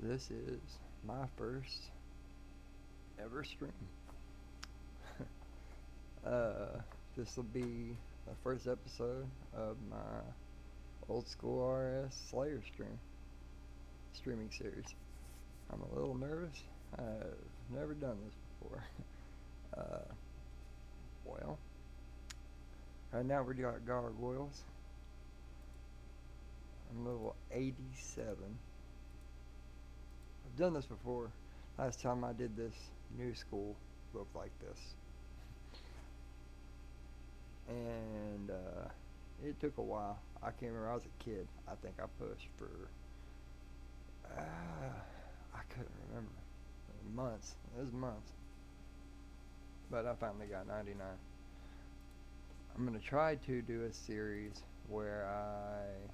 This is my first ever stream. This will be the first episode of my Old School RS Slayer streaming series. I'm a little nervous. I've never done this before. uh, well, right now we got gargoyles. I'm level 87. I've done this before. Last time I did this, new school looked like this. And it took a while. I can't remember. I was a kid. I think I pushed for I couldn't remember. Months. It was months. But I finally got 99. I'm gonna try to do a series where I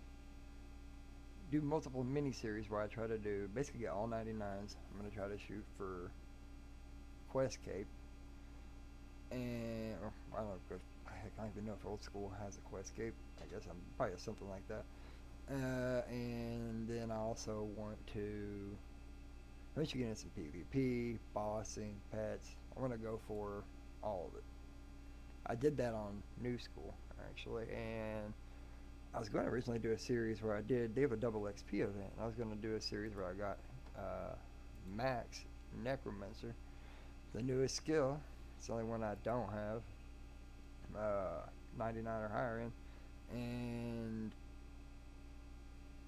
do multiple mini-series where I try to do basically get all 99s. I'm gonna try to shoot for Quest Cape, and I don't know. Heck, I don't even know if Old School has a Quest Cape. I guess I'm probably something like that. And then I also want to eventually get in some PvP, bossing, pets. I want to go for all of it. I did that on New School actually, and I was going to originally do a series where they have a double XP event. I was going to do a series where I got Max Necromancer, the newest skill. It's the only one I don't have. 99 or higher in, and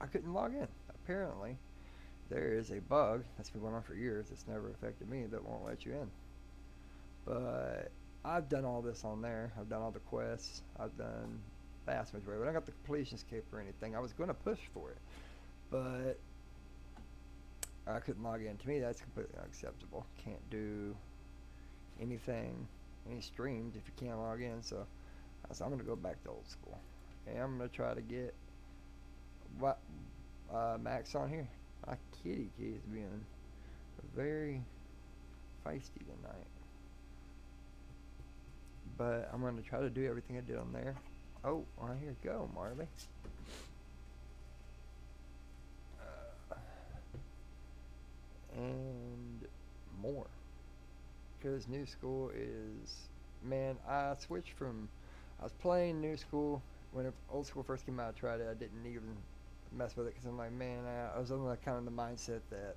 I couldn't log in. Apparently, there is a bug that's been going on for years. It's never affected me that won't let you in. But I've done all this on there. I've done all the quests. I've done vast majority. When I got the completion escape or anything, I was going to push for it, but I couldn't log in. To me, that's completely unacceptable. Can't do anything, any streams if you can't log in. So I'm going to go back to Old School, and I'm going to try to get what Max on here. My kitty is being very feisty tonight, but I'm going to try to do everything I did on there. Oh, well, here you go, Marley. And more. Because New School is, man, I switched from, I was playing New School when Old School first came out. I tried it. I didn't even mess with it because I'm like, man, I was on kind of the mindset that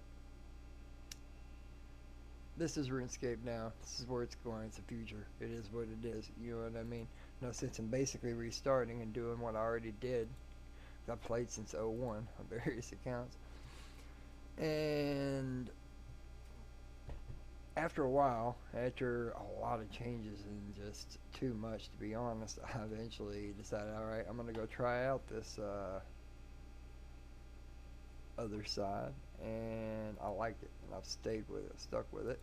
this is RuneScape now. This is where it's going. It's the future. It is what it is. You know what I mean? No sense in basically restarting and doing what I already did. I've played since '01 on various accounts. And after a while, after a lot of changes and just too much to be honest, I eventually decided, alright, I'm going to go try out this other side, and I liked it, and I've stayed with it, stuck with it.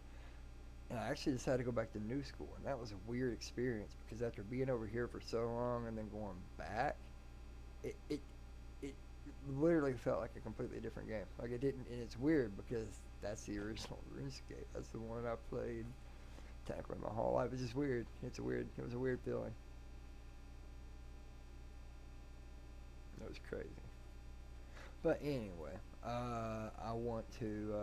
And I actually decided to go back to New School, and that was a weird experience because after being over here for so long and then going back, it literally felt like a completely different game. Like it didn't, and it's weird because that's the original RuneScape. That's the one I played technically my whole life. It's just weird. It was a weird feeling. It was crazy. But anyway, I want to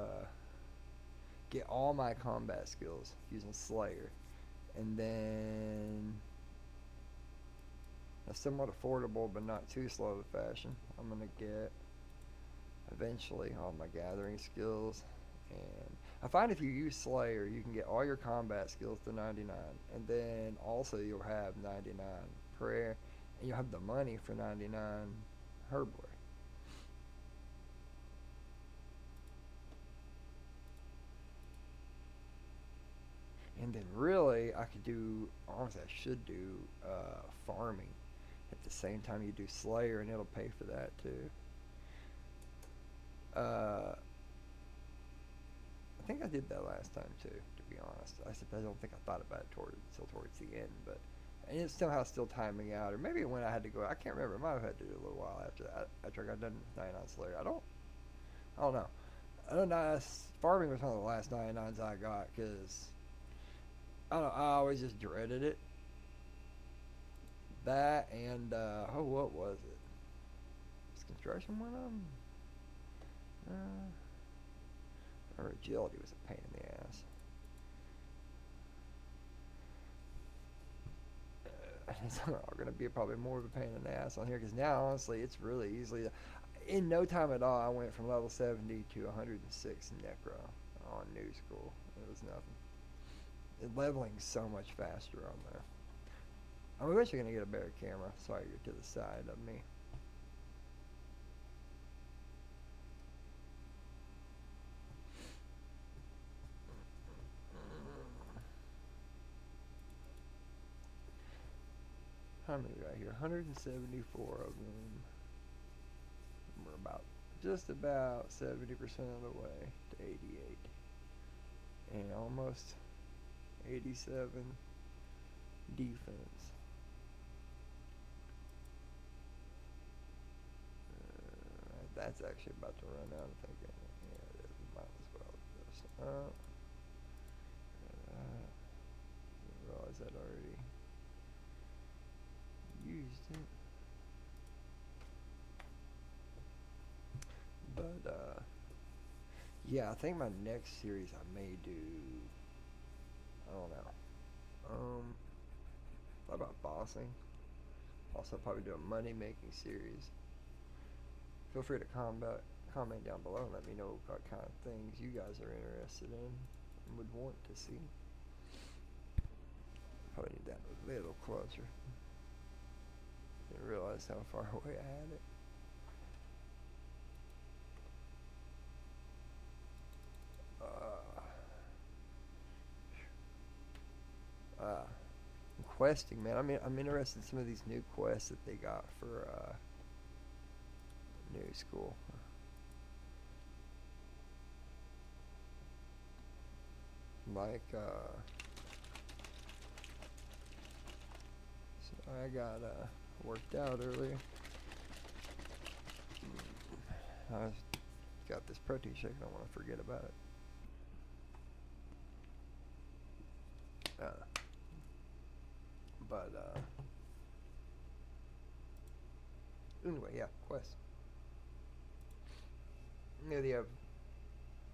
get all my combat skills using Slayer, and then a somewhat affordable but not too slow of a fashion, I'm gonna get eventually all my gathering skills. And I find if you use Slayer, you can get all your combat skills to 99, and then also you'll have 99 prayer, and you'll have the money for 99 herblore. And then really, I could do, honestly, I should do farming at the same time you do Slayer, and it'll pay for that too. I think I did that last time too, to be honest. I don't think I thought about it until towards the end, but and it's somehow still timing out, or maybe when I had to go, I can't remember. I might have had to do a little while after that, after I got done with 99 Slayer. I don't know. I don't know. Farming was one of the last 99s I got because I don't know, I always just dreaded it. That and what was it? Was construction one of them? agility was a pain in the ass. It's going to be probably more of a pain in the ass on here because now, honestly, it's really easily. In no time at all, I went from level 70 to 106 Necro on New School. It was nothing. Leveling so much faster on there. I'm eventually going to get a better camera so I get to the side of me. How many right here? 174 of them. We're about just about 70% of the way to 88. And almost 87 defense. That's actually about to run out, I think. Yeah, it is. Might as well just up. Didn't realize I'd already used it. But, yeah, I think my next series I may do, I don't know. Thought about bossing. Also, probably do a money-making series. Feel free to comment down below and let me know what kind of things you guys are interested in and would want to see. Probably need that a little closer. Didn't realize how far away I had it. Questing, man. I'm interested in some of these new quests that they got for New School. Like, so I got worked out earlier. I got this protein shake. I don't want to forget about it. Anyway, yeah, quest. Yeah, they have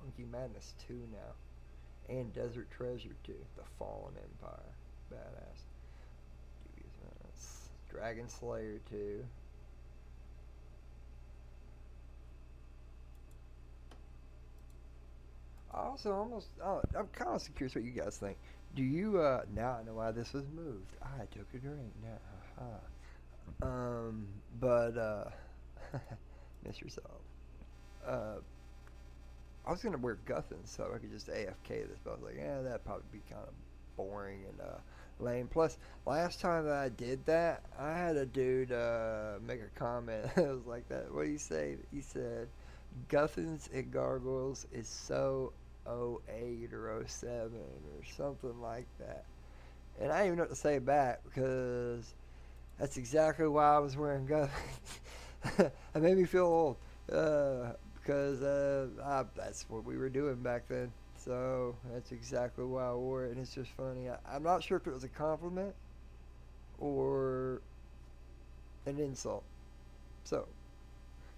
Monkey Madness 2 now. And Desert Treasure 2, The Fallen Empire. Badass. Dragon Slayer 2. I'm kind of curious what you guys think. Do you, now I know why this was moved. I took a drink now. Miss yourself. I was gonna wear Guthans so I could just AFK this, but I was like, yeah, that'd probably be kind of boring and lame. Plus, last time that I did that, I had a dude make a comment. It was like that. What did he say? He said, Guthans and Gargoyles is so 08 or 07 or something like that. And I didn't even know what to say back because that's exactly why I was wearing Guthans. It made me feel old because that's what we were doing back then. So that's exactly why I wore it, and it's just funny. I'm not sure if it was a compliment or an insult. So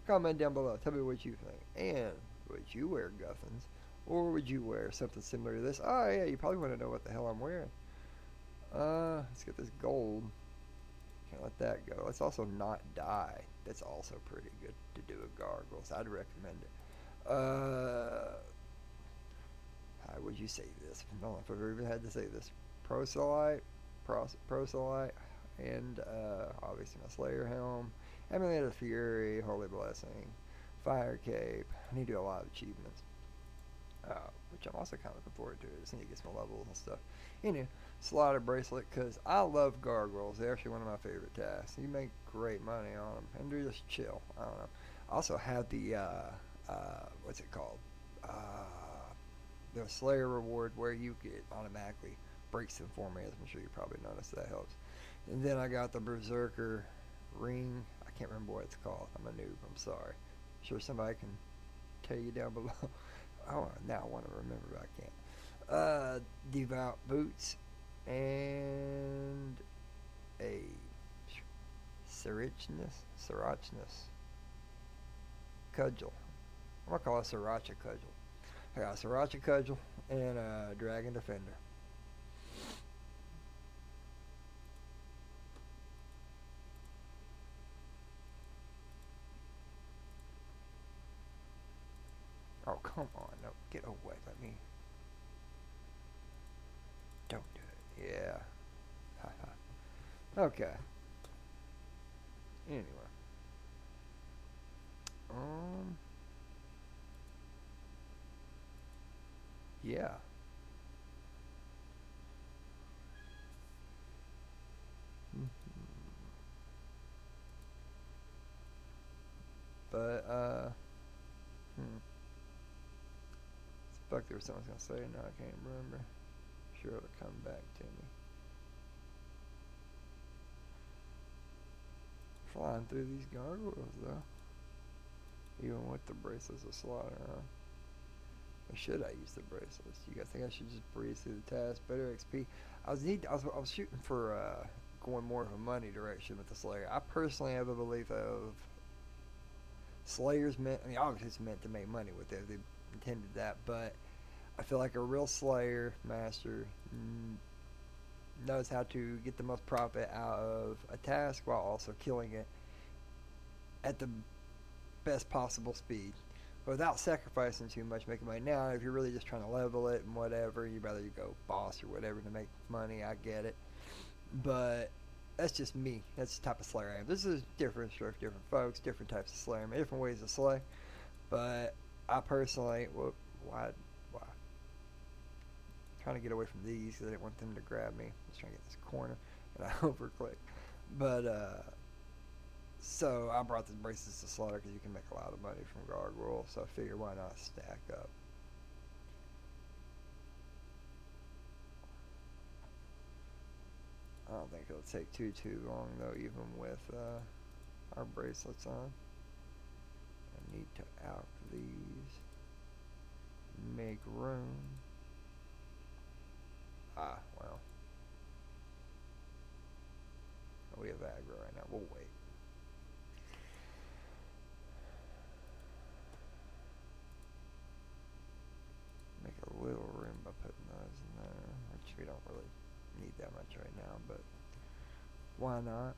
comment down below. Tell me what you think. And would you wear Guthans? Or would you wear something similar to this? Oh yeah, you probably want to know what the hell I'm wearing. Let's get this gold. Can't let that go. Let's also not die. That's also pretty good to do with Gargoyles. I'd recommend it. How would you say this? I don't know if I've ever even had to say this. Proselyte, and obviously my Slayer helm, Amulet of Fury, Holy Blessing, Fire Cape. I need to do a lot of achievements, which I'm also kind of looking forward to. I just need to get some levels and stuff. Anyway, Slaughter Bracelet, because I love Gargoyles. They're actually one of my favorite tasks. You make great money on them, and they're just chill. I don't know. I also have the, what's it called? The Slayer reward where you get automatically breaks them for me, as I'm sure you probably noticed. That helps. And then I got the Berserker ring. I can't remember what it's called. I'm a noob. I'm sorry. I'm sure somebody can tell you down below. Oh, now I want to remember, but I can't. Devout Boots and a Sirachness Cudgel. I'm gonna call it Sriracha Cudgel. I got a Sriracha Cudgel and a Dragon Defender. Oh, come on. No, get away. Let me. Don't do it. Yeah. Haha. Okay. Anyway. Yeah. But, fuck, there was something I was gonna say. No, I can't remember. Sure, it'll come back to me. Flying through these gargoyles, though. Even with the bracelets of slaughter, huh? Or should I use the bracelets? You guys think I should just breeze through the task? Better XP. I was shooting for going more of a money direction with the Slayer. I personally have a belief of Slayers meant. I mean, obviously it's meant to make money with it. They intended that, but I feel like a real Slayer master knows how to get the most profit out of a task while also killing it at the best possible speed without sacrificing too much making money. Now, if you're really just trying to level it and whatever, you'd rather you go boss or whatever to make money, I get it. But that's just me. That's the type of Slayer I am. This is different for different folks, different types of Slayer, different ways to slay. But I personally, why? Trying to get away from these because I didn't want them to grab me. I was trying to get this corner and I overclicked. But so I brought the braces to slaughter because you can make a lot of money from gargoyle. So I figured why not stack up. I don't think it'll take too long though, even with our bracelets on. I need to out these. Make room. Ah, well. We have aggro right now. We'll wait. Make a little room by putting those in there, which we don't really need that much right now, but why not?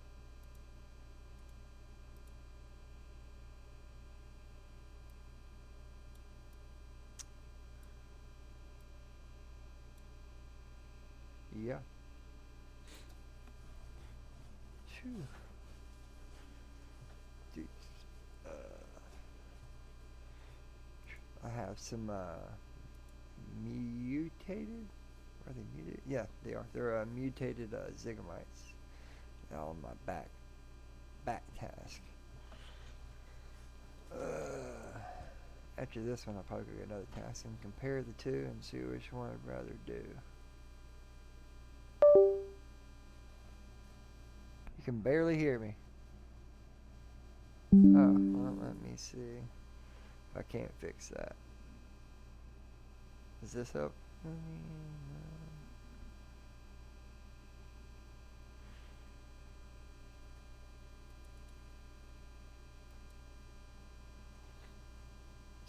Yeah. Phew. Dude, I have some mutated. Are they mutated? Yeah, they are. They're mutated Zygamites. On my back task. After this one, I'll probably go get another task and compare the two and see which one I'd rather do. You can barely hear me. Oh, well, let me see if I can't fix that. Does this help?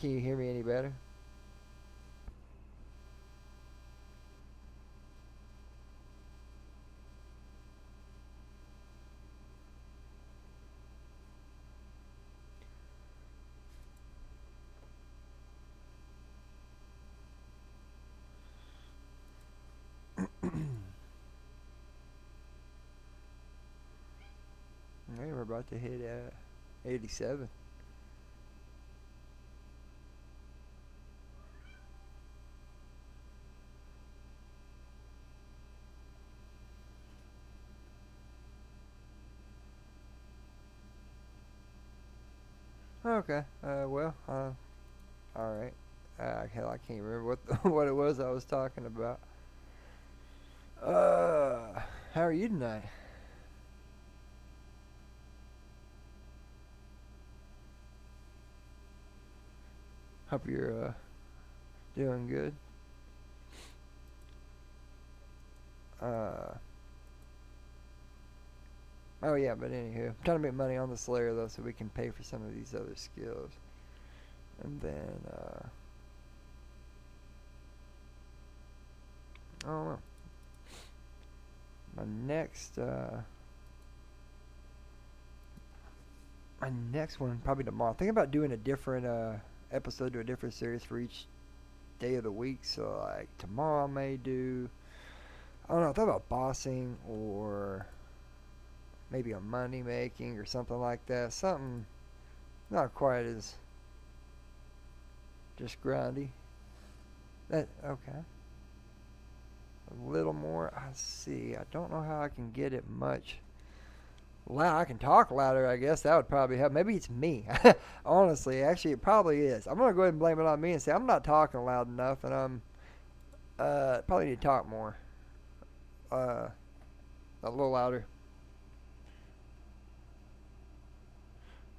Can you hear me any better? Hey, we're about to hit 87. Okay. Well. All right. Hell, I can't remember what what it was I was talking about. How are you tonight? Hope you're doing good. Oh yeah, but anywho, I'm trying to make money on the Slayer though, so we can pay for some of these other skills, and then my next one probably tomorrow. Think about doing a different episode to a different series for each day of the week. So like tomorrow I may do, I don't know, I thought about bossing or maybe a money making or something like that. Something not quite as just grindy. That okay. A little more. I see. I don't know how I can get it much loud. I can talk louder, I guess. That would probably help. Maybe it's me. Honestly, actually, it probably is. I'm gonna go ahead and blame it on me and say I'm not talking loud enough, and I'm probably need to talk more. A little louder.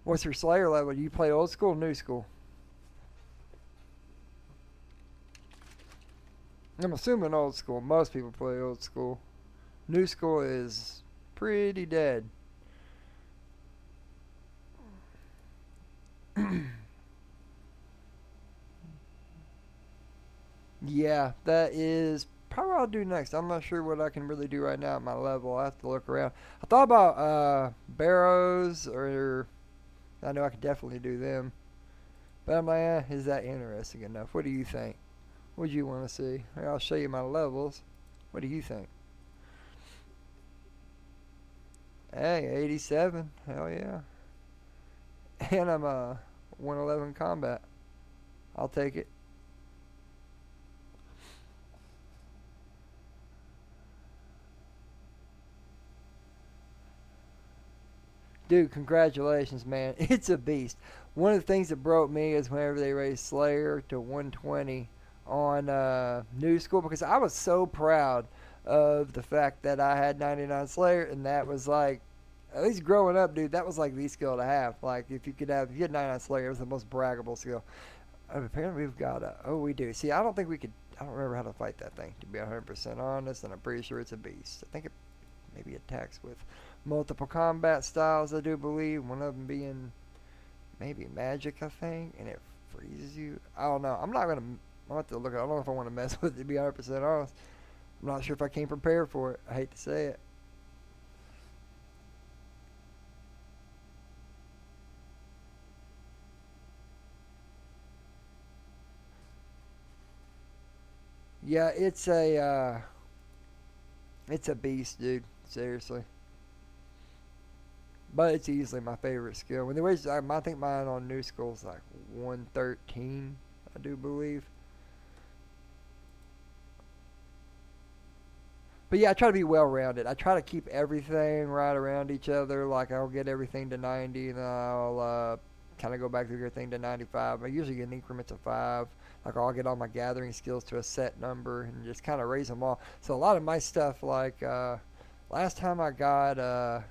What's your Slayer level? Do you play old school or new school? I'm assuming old school. Most people play old school. New school is pretty dead. Yeah, that is probably what I'll do next. I'm not sure what I can really do right now at my level. I have to look around. I thought about barrows, or I know I could definitely do them. But I'm like, is that interesting enough? What do you think? What do you want to see? Here, I'll show you my levels. What do you think? Hey, 87. Hell yeah. And I'm 111 combat. I'll take it. Dude, congratulations, man. It's a beast. One of the things that broke me is whenever they raised Slayer to 120 on New School, because I was so proud of the fact that I had 99 Slayer, and that was like, at least growing up, dude, that was like the skill to have. Like, if you had 99 Slayer, it was the most braggable skill. Apparently we've got we do. See, I don't think we could, I don't remember how to fight that thing, to be 100% honest, and I'm pretty sure it's a beast. I think it maybe attacks with multiple combat styles, I do believe. One of them being maybe magic, I think, and it freezes you. I don't know. I'll have to look. I don't know if I want to mess with it, to be 100% honest. I'm not sure if I came prepared for it. I hate to say it. Yeah, it's a beast, dude. Seriously. But it's easily my favorite skill. When they raise, I think mine on New School is like 113, I do believe. But yeah, I try to be well rounded. I try to keep everything right around each other. Like I'll get everything to 90, and then I'll kind of go back through everything to 95. I usually get in increments of 5. Like I'll get all my gathering skills to a set number and just kind of raise them all. So a lot of my stuff, like last time I got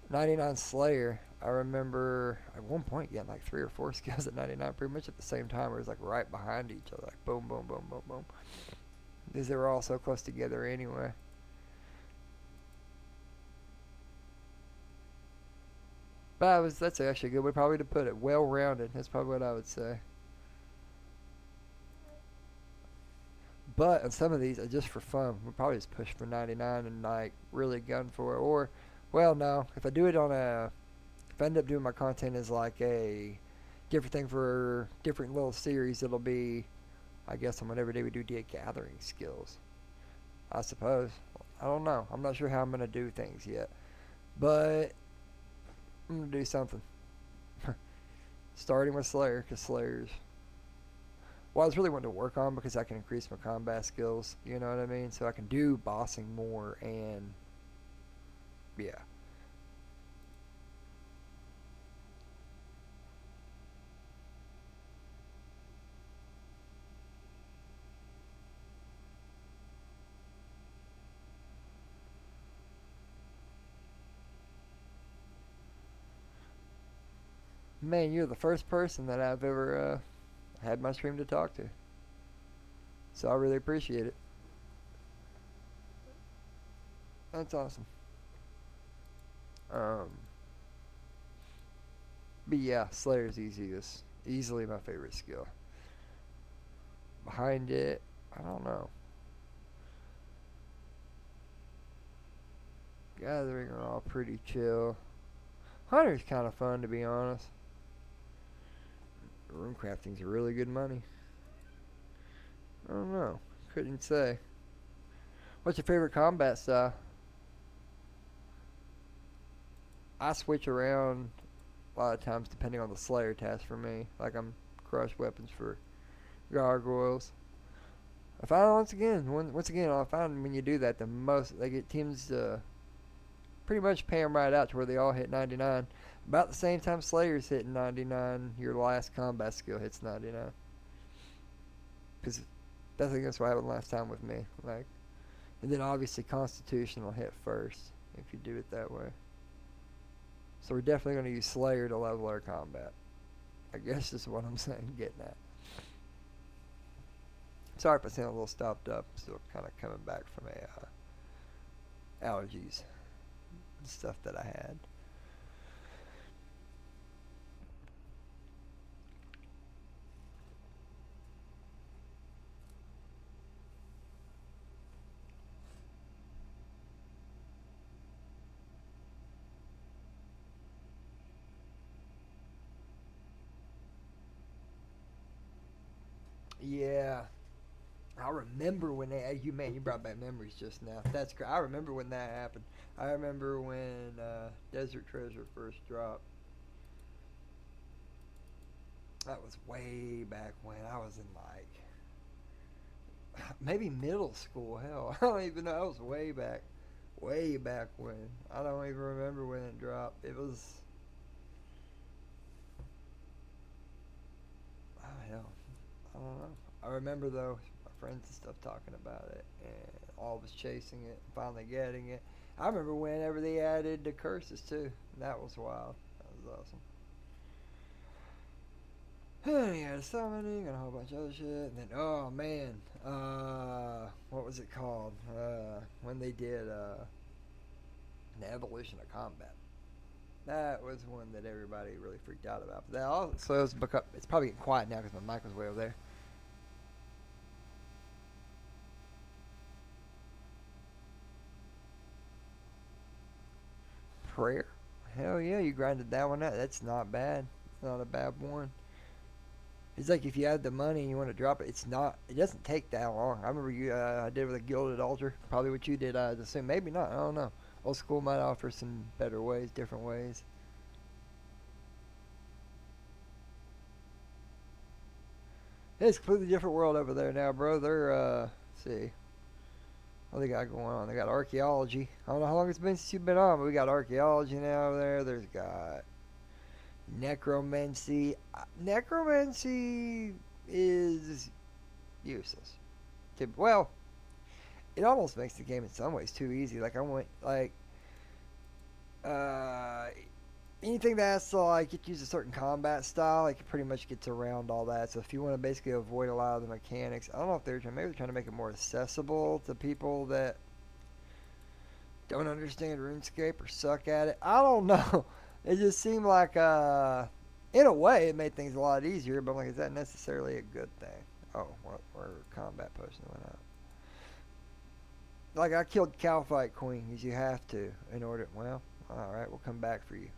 99 Slayer, I remember at one point getting like 3 or 4 skills at 99 pretty much at the same time. Where it was like right behind each other, like boom, boom, boom, boom, boom. Because they were all so close together anyway. But that's actually a good way probably to put it. Well-rounded. That's probably what I would say. But on some of these, just for fun, we'll probably just push for 99 and like really gun for it. Or, well, no. If I do it if I end up doing my content as like a different thing for different little series, it'll be, I guess, on whatever day we do gathering skills. I suppose. I don't know. I'm not sure how I'm going to do things yet. But I'm going to do something. Starting with Slayer, because Slayer's what I was really wanting to work on, because I can increase my combat skills. You know what I mean? So I can do bossing more, and yeah. Man, you're the first person that I've ever had my stream to talk to. So I really appreciate it. That's awesome. Um, but yeah, Slayer's easily my favorite skill. Behind it, I don't know. Gathering are all pretty chill. Hunter's kind of fun, to be honest. Rune crafting's really good money. I don't know. Couldn't say. What's your favorite combat style? I switch around a lot of times depending on the Slayer task for me. Like I'm crush weapons for gargoyles. I find once again, I find when you do that, the most they get teams pretty much pay them right out to where they all hit 99. About the same time Slayer's hitting 99, your last combat skill hits 99. Because that's what happened last time with me. Like, and then obviously Constitution will hit first if you do it that way. So we're definitely going to use Slayer to level our combat. I guess is what I'm saying, getting at. Sorry if I sound a little stopped up. Still kind of coming back from allergies and stuff that I had. Yeah. I remember when you brought back memories just now. That's great. I remember when that happened. I remember when Desert Treasure first dropped. That was way back when I was in like maybe middle school. Hell, I don't even know. That was way back when. I don't even remember when it dropped. It was. Oh hell, I don't know. I remember though. Friends and stuff talking about it, and all of us chasing it, and finally getting it. I remember whenever they added the curses too. And that was wild. That was awesome. And he had summoning and a whole bunch of other shit. And then, oh man, what was it called? When they did the evolution of combat. That was one that everybody really freaked out about. But that also it's probably getting quiet now because my mic was way over there. Prayer? Hell yeah, you grinded that one out. That's not bad. Not a bad one. It's like if you have the money and you want to drop it, it doesn't take that long. I remember I did with a gilded altar. Probably what you did, I'd assume. Maybe not. I don't know. Old School might offer some better ways, different ways. It's a completely different world over there now, bro. They're, let's see. What they got going on? They got archaeology. I don't know how long it's been since you've been on, but we got archaeology now over there. There's got necromancy. Necromancy is useless. Well, it almost makes the game in some ways too easy. Like anything that has to like get to use a certain combat style, like it pretty much gets around all that. So if you want to basically avoid a lot of the mechanics, I don't know if maybe they're trying to make it more accessible to people that don't understand RuneScape or suck at it. I don't know. It just seemed like in a way it made things a lot easier, but I'm like, is that necessarily a good thing? Oh, where combat potion went out. Like I killed Cowfight Queen, because you have to in order. Well, all right, we'll come back for you.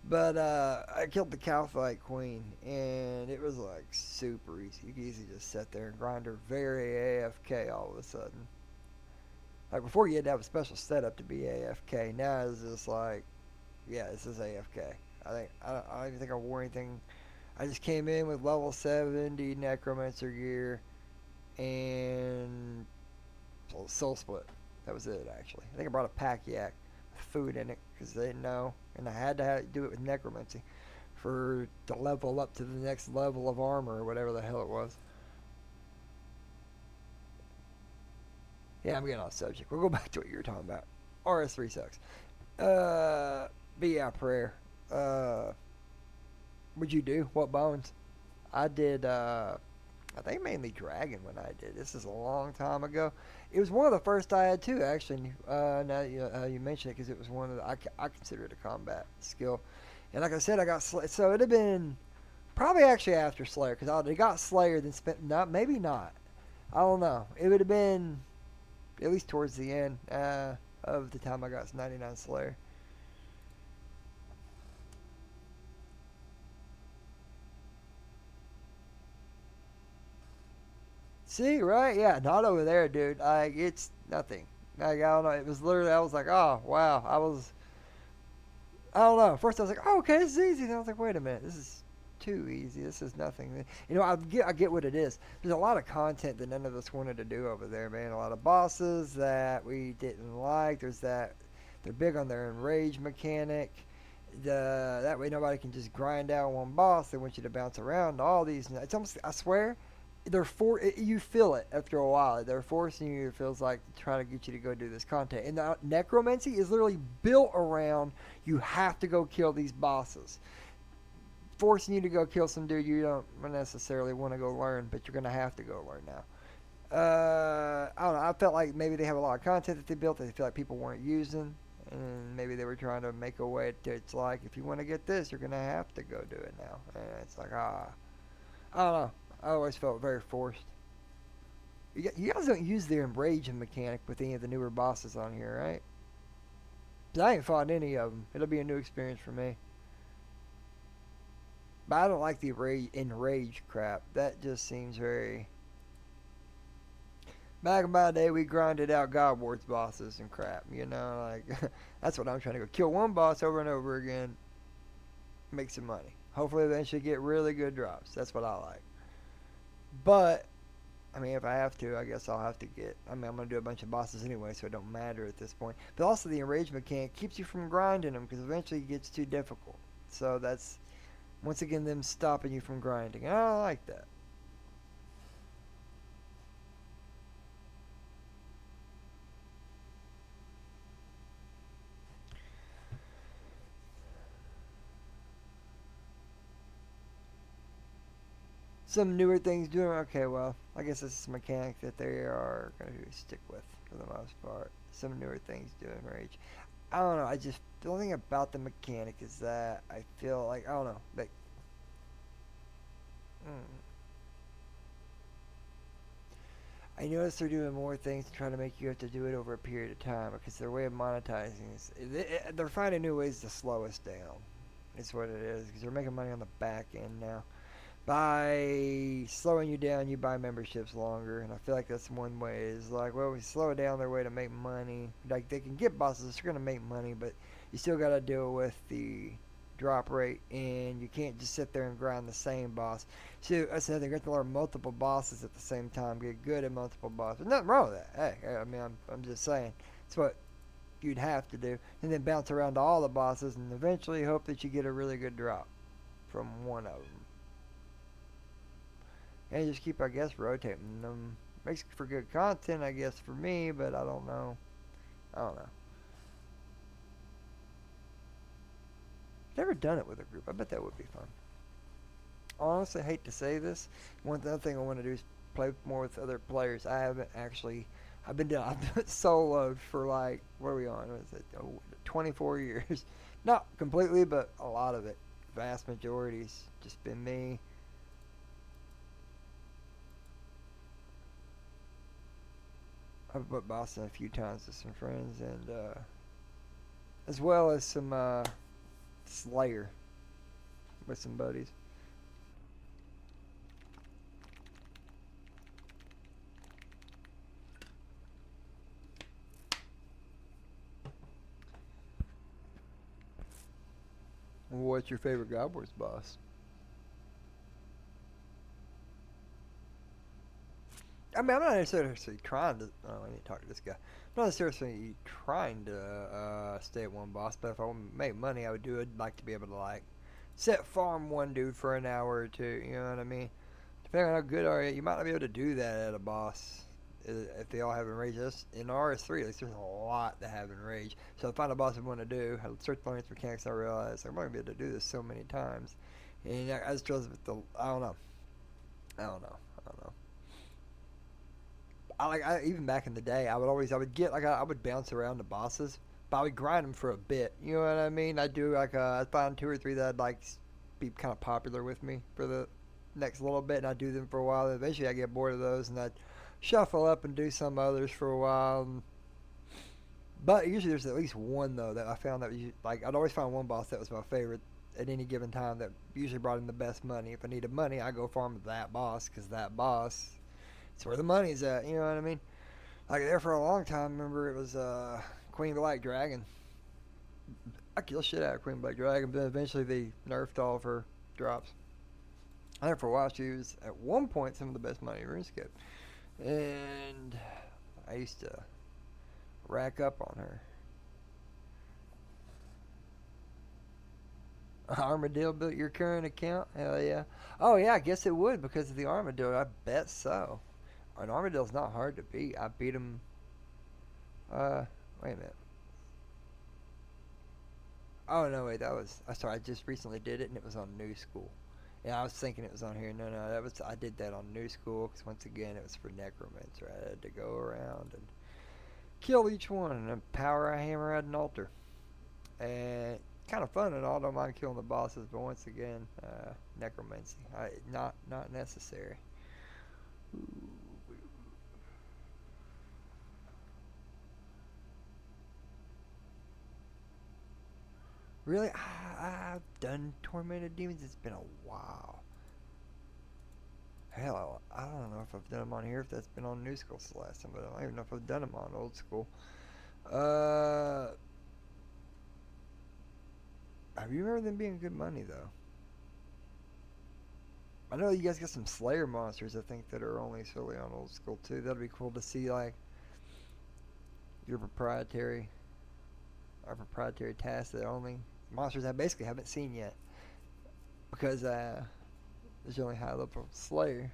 But I killed the Cowfight Queen, and it was like super easy. You could easily just sit there and grind her very AFK all of a sudden. Like before, you had to have a special setup to be AFK. Now it's just like, yeah, this is AFK. I don't even think I wore anything. I just came in with level 70 Necromancer gear and Soul Split. That was it, actually. I think I brought a pack yak with food in it because they didn't know, and I had to do it with necromancy to level up to the next level of armor or whatever the hell it was. Yeah, I'm getting off subject. We'll go back to what you were talking about. RS3 sucks. But yeah, prayer. What'd you do? What bones? I did, I think mainly dragon when I did. This is a long time ago. It was one of the first I had too, actually. Now that you mention it, because it was one of the, I consider it a combat skill. And like I said, I got so it'd have been probably actually after Slayer, because I got Slayer, then spent maybe not. I don't know. It would have been at least towards the end. of the time I got 99 Slayer. See, right? Yeah, not over there, dude. Like, it's nothing. Like, I don't know. It was literally, I was like, oh, wow. I don't know. First, I was like, oh, okay, this is easy. And I was like, wait a minute. This is too easy. This is nothing. You know, I get what it is. There's a lot of content that none of us wanted to do over there, man. A lot of bosses that we didn't like. They're big on their enrage mechanic. That way nobody can just grind out one boss. They want you to bounce around all these. It's almost, I swear, you feel it after a while. They're forcing you. It feels like trying to get you to go do this content. And the necromancy is literally built around you have to go kill these bosses, forcing you to go kill some dude you don't necessarily want to go learn, but you're gonna have to go learn now. I don't know. I felt like maybe they have a lot of content that they built that they feel like people weren't using, and maybe they were trying to make a way to. It's like if you want to get this, you're gonna have to go do it now. And it's like I don't know. I always felt very forced. You guys don't use the enraging mechanic with any of the newer bosses on here, right? 'Cause I ain't fought any of them. It'll be a new experience for me. But I don't like the enrage crap. That just seems very... Back in my day, we grinded out God Wars bosses and crap, you know? Like, that's what I'm trying to go. Kill one boss over and over again. Make some money. Hopefully eventually get really good drops. That's what I like. But, I mean, if I have to, I guess I'll have to get... I mean, I'm going to do a bunch of bosses anyway, so it don't matter at this point. But also the enrage mechanic keeps you from grinding them, because eventually it gets too difficult. So that's, once again, them stopping you from grinding. And I don't like that. Some newer things doing okay. Well, I guess this is a mechanic that they are going to stick with for the most part. Some newer things doing rage. I don't know. The only thing about the mechanic is that I feel like I don't know. Like, mm, I notice they're doing more things to try to make you have to do it over a period of time because their way of monetizing is they're finding new ways to slow us down. It's what it is because they're making money on the back end now. By slowing you down, you buy memberships longer, and I feel like that's one way. Is like, well, we slow down their way to make money. Like they can get bosses, they're gonna make money, but you still gotta deal with the drop rate, and you can't just sit there and grind the same boss. So I said they got to learn multiple bosses at the same time, get good at multiple bosses. Nothing wrong with that. Hey, I mean, I'm just saying, it's what you'd have to do, and then bounce around to all the bosses, and eventually hope that you get a really good drop from one of them. And just keep, I guess, rotating them. Makes for good content, I guess, for me, but I don't know. I don't know. Never done it with a group. I bet that would be fun. Honestly, I hate to say this. One other thing I want to do is play more with other players. I haven't actually... I've been soloed for like... What are we on? What is it? 24 years. Not completely, but a lot of it. Vast majority's just been me. I've put Boston a few times with some friends, and as well as some Slayer with some buddies. What's your favorite God Wars boss? I mean, I'm not necessarily trying to. Oh, I need to talk to this guy. I'm not necessarily trying to stay at one boss, but if I want to make money, I would do it. I'd like to be able to like set farm one dude for an hour or two. You know what I mean? Depending on how good are you, you might not be able to do that at a boss if they all have enrage. In RS3, at least there's a lot that have enrage. So to find a boss I want to do, I start learning its mechanics. I realize I'm not gonna be able to do this so many times, and I just chose with the. I don't know. I don't know. I don't know. Even back in the day, I would get like I would bounce around the bosses, but I would grind them for a bit. You know what I mean? I'd do like I'd find 2 or 3 that I'd like be kind of popular with me for the next little bit, and I'd do them for a while. And eventually, I get bored of those, and I'd shuffle up and do some others for a while. And But usually there's at least one though that I found that like I'd always find one boss that was my favorite at any given time that usually brought in the best money. If I needed money, I go farm that boss because that boss, it's where the money's at. You know what I mean? Like there for a long time. Remember it was Queen Black Dragon. I killed shit out of Queen Black Dragon, but then eventually they nerfed all of her drops. I know for a while she was at one point some of the best money in RuneScape, and I used to rack up on her. Armadillo built your current account? Hell yeah. Oh yeah, I guess it would because of the Armadillo. I bet so. An Armadillo's not hard to beat. I beat him. Wait a minute. Oh no, wait, that was. I sorry, I just recently did it and it was on New School. Yeah, I was thinking it was on here. No, that was. I did that on New School because once again it was for Necromancer. I had to go around and kill each one and then power a hammer at an altar. And kind of fun and all. Don't mind killing the bosses, but once again, necromancy. Not necessary. Really, I've done Tormented Demons. It's been a while. Hell, I don't know if I've done them on here. If that's been on New School the last time, but I don't even know if I've done them on Old School. I remember them being good money though. I know you guys got some Slayer monsters. I think that are only solely on Old School too. That'd be cool to see, like your proprietary, our proprietary tasks that only monsters I basically haven't seen yet because there's only high level Slayer.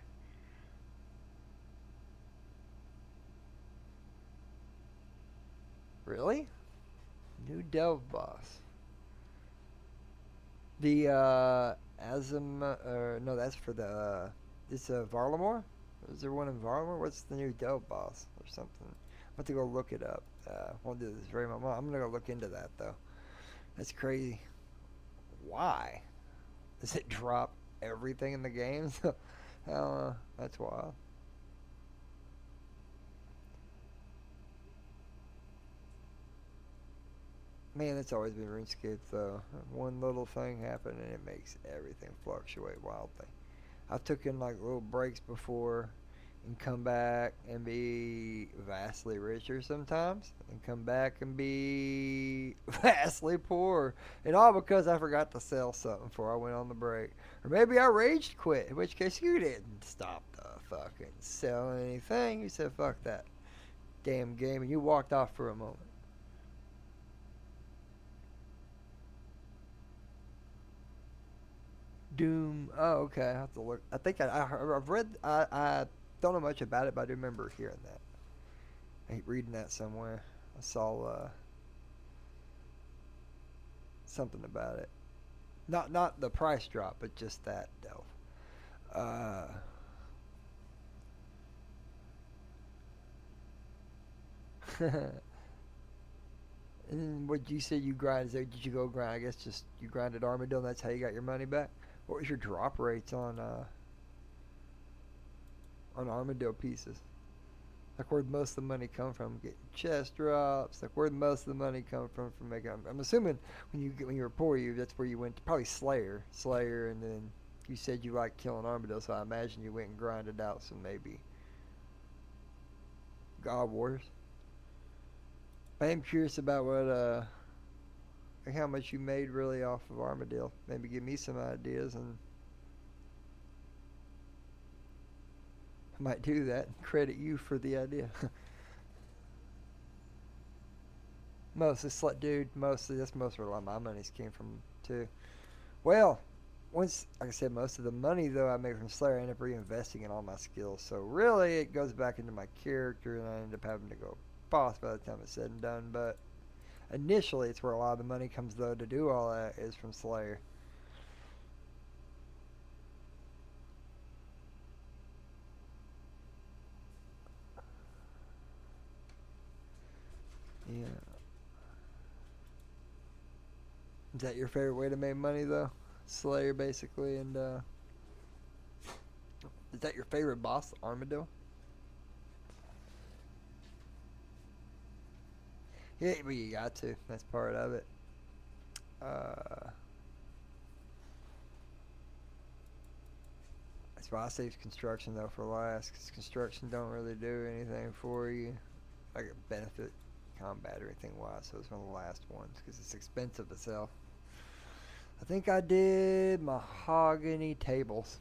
Really? New Delve boss. The Azim, no, that's for the it's Varlamore. Is there one in Varlamore? What's the new Delve boss or something? I'm about to go look it up. Won't do this very much. I'm gonna go look into that though. That's crazy. Why? Does it drop everything in the game? That's wild. Man, it's always been RuneScape though. One little thing happened and it makes everything fluctuate wildly. I've taken like little breaks before and come back and be vastly richer sometimes and come back and be vastly poor. And all because I forgot to sell something before I went on the break. Or maybe I raged quit, in which case you didn't stop the fucking selling anything. You said fuck that damn game and you walked off for a moment. Doom. Oh, okay. I have to look. I think I've read. I don't know much about it, but I do remember hearing that. I hate reading that somewhere. I saw something about it. Not the price drop, but just that delve. Uh, and what you said you grind? Did you go grind? I guess just you grinded Armadillo. And that's how you got your money back. What was your drop rates on Armadillo pieces? Like where'd most of the money come from? Getting chest drops. Like where'd most of the money come from making? I'm assuming when you were poor, that's where you went to probably Slayer, and then you said you like killing Armadillo, so I imagine you went and grinded out some maybe God Wars. I am curious about what like how much you made really off of Armadillo. Maybe give me some ideas, and I might do that and credit you for the idea. Dude, that's most where a lot of my monies came from too. Well, once, like I said, most of the money though I make from Slayer, I end up reinvesting in all my skills. So really, it goes back into my character, and I end up having to go boss by the time it's said and done. But initially, it's where a lot of the money comes though to do all that is from Slayer. Yeah. Is that your favorite way to make money though? Slayer basically, and is that your favorite boss, Armadillo? Yeah, but you got to. That's part of it. Uh, that's why I save construction though for last, because construction don't really do anything for you, like a benefit combat or anything wise. So it's one of the last ones because it's expensive as hell. I think I did mahogany tables.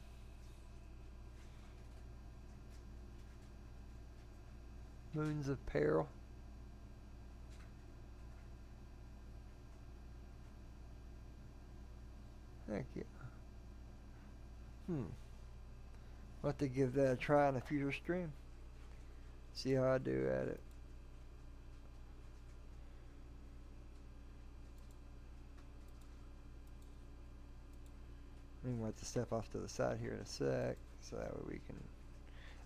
Moons of Peril. Thank you. I'll have to give that a try in a future stream. See how I do at it. I'm going to wipe the stuff off to the side here in a sec, so that way we can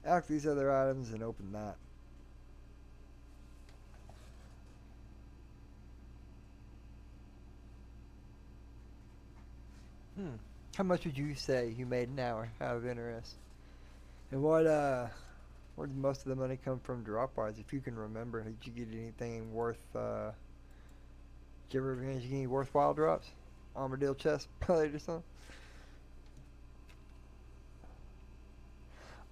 act these other items and open that. How much would you say you made an hour out of interest? And where did most of the money come from drop wise? If you can remember, did you get anything worth? Did you ever get any worthwhile drops? Armadillo chest plate or something?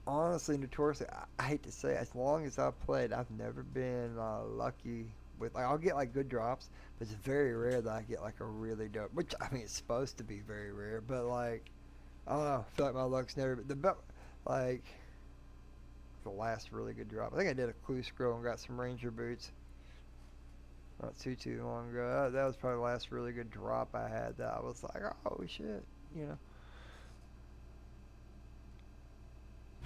Honestly, notoriously, I hate to say, as long as I've played, I've never been lucky with. Like, I'll get like good drops, but it's very rare that I get like a really dope. Which I mean, it's supposed to be very rare, but like, I don't know. I feel like my luck's never been like the last really good drop. I think I did a clue scroll and got some ranger boots. Not too long ago. That was probably the last really good drop I had. That I was like, oh shit, you know.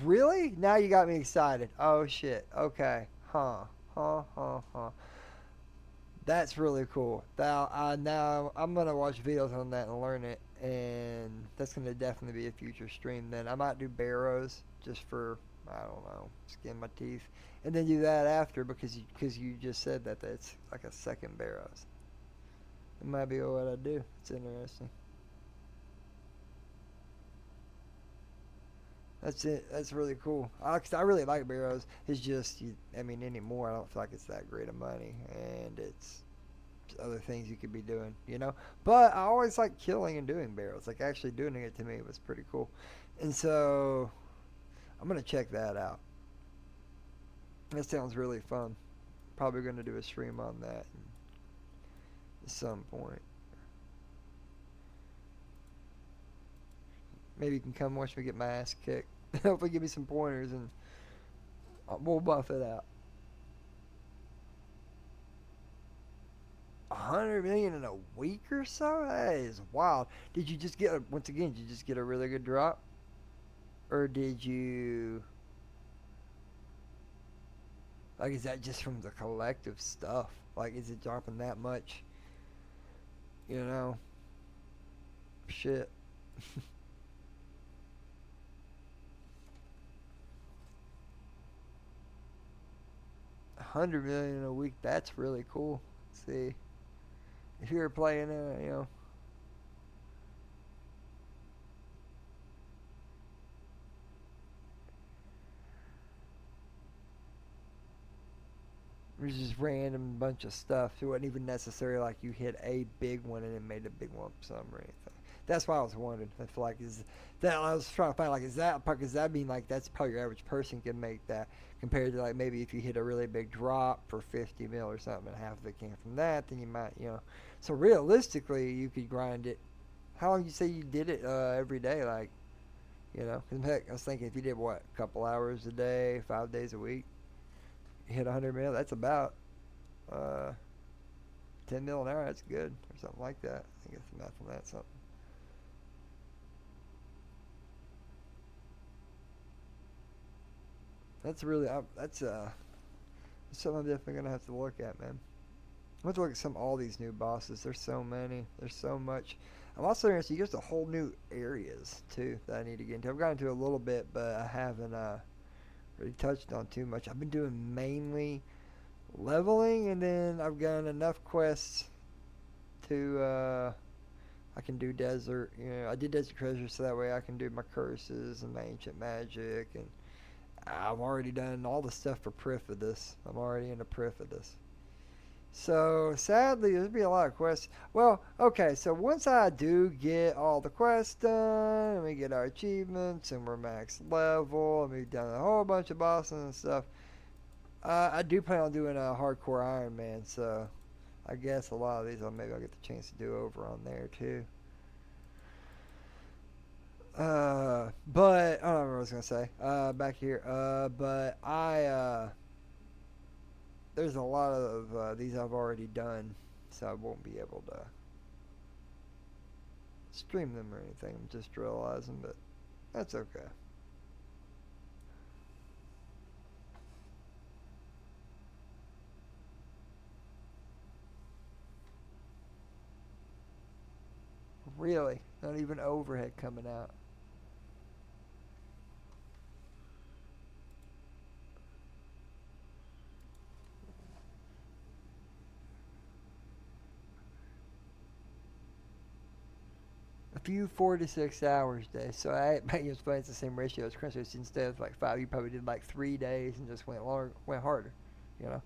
Really? Now you got me excited. Oh shit. Okay. Huh. That's really cool. Now I'm gonna watch videos on that and learn it, and that's gonna definitely be a future stream. Then I might do barrows just for, I don't know, skin my teeth, and then do that after because you just said that that's like a second barrows. It might be what I do. It's interesting. That's it. That's really cool. 'Cause I really like barrows. It's just, I mean, anymore, I don't feel like it's that great of money, and it's other things you could be doing, you know. But I always like killing and doing barrows. Like actually doing it to me was pretty cool, and so I'm gonna check that out. That sounds really fun. Probably gonna do a stream on that at some point. Maybe you can come watch me get my ass kicked. Hopefully, give me some pointers and we'll buff it out. 100 million in a week or so? That is wild. Did you just get once again? Did you just get a really good drop, or did you like? Is that just from the collective stuff? Like, is it dropping that much? You know, shit. 100 million in a week. That's really cool. See, if you were playing, you know, it was just random bunch of stuff. It wasn't even necessarily like you hit a big one and it made a big lump sum or anything. That's why I was wondering. I feel like is that I was trying to find like is that mean like that's probably your average person can make that compared to like maybe if you hit a really big drop for 50 mil or something and half of it came from that, then you might, you know. So realistically, you could grind it. How long you say you did it every day? Like, you know, 'cause heck, I was thinking if you did what, a couple hours a day, 5 days a week, you hit 100 mil. That's about uh, 10 mil an hour. That's good or something like that. I think it's the math on that something. That's really that's something I'm definitely gonna have to look at, man. I'm going to look at all these new bosses. There's so many. There's so much. I'm also interested. There's a whole new areas too that I need to get into. I've gotten into a little bit, but I haven't really touched on too much. I've been doing mainly leveling, and then I've gotten enough quests to I can do desert. You know, I did desert treasure, so that way I can do my curses and my ancient magic, and I've already done all the stuff for Prifidus. I'm already into Prifidus. So sadly, there'll be a lot of quests. Well, okay, so once I do get all the quests done, and we get our achievements, and we're max level, and we've done a whole bunch of bosses and stuff, I do plan on doing a hardcore Iron Man. So I guess a lot of these, maybe I'll get the chance to do over on there too. But I don't know what I was gonna say. Back here. But there's a lot of these I've already done, so I won't be able to stream them or anything. I'm just realizing, but that's okay. Really, not even overhead coming out. A few 4 to 6 hours a day. So I was playing the same ratio as Chris. Instead of like 5, you probably did like 3 days and just went longer, went harder. You know,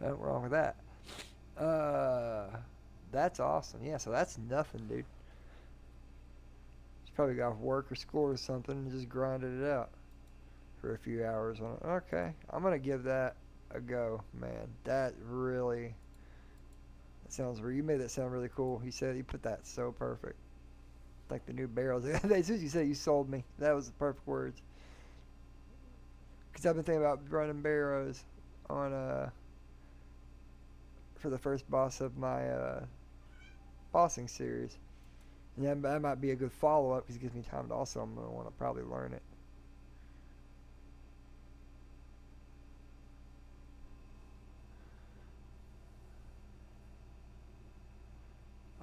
nothing wrong with that. Uh, that's awesome. Yeah, so that's nothing, dude. She probably got off work or school or something and just grinded it out for a few hours on it. Okay, I'm gonna give that a go, man. That really, that sounds. You made that sound really cool. You said you put that so perfect. Like the new barrels. As soon as you said, you sold me. That was the perfect words. Because I've been thinking about running barrows on for the first boss of my bossing series. And that might be a good follow up because it gives me time to also. I'm gonna want to probably learn it.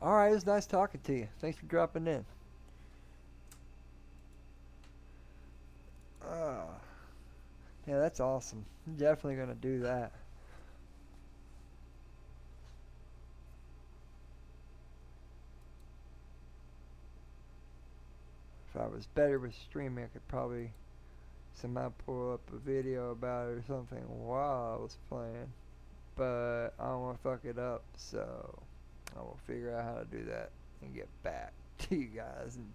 All right, it was nice talking to you. Thanks for dropping in. Uh, yeah, that's awesome. I'm definitely gonna do that. If I was better with streaming, I could probably somehow pull up a video about it or something while I was playing. But I don't want to fuck it up, so I will figure out how to do that and get back to you guys and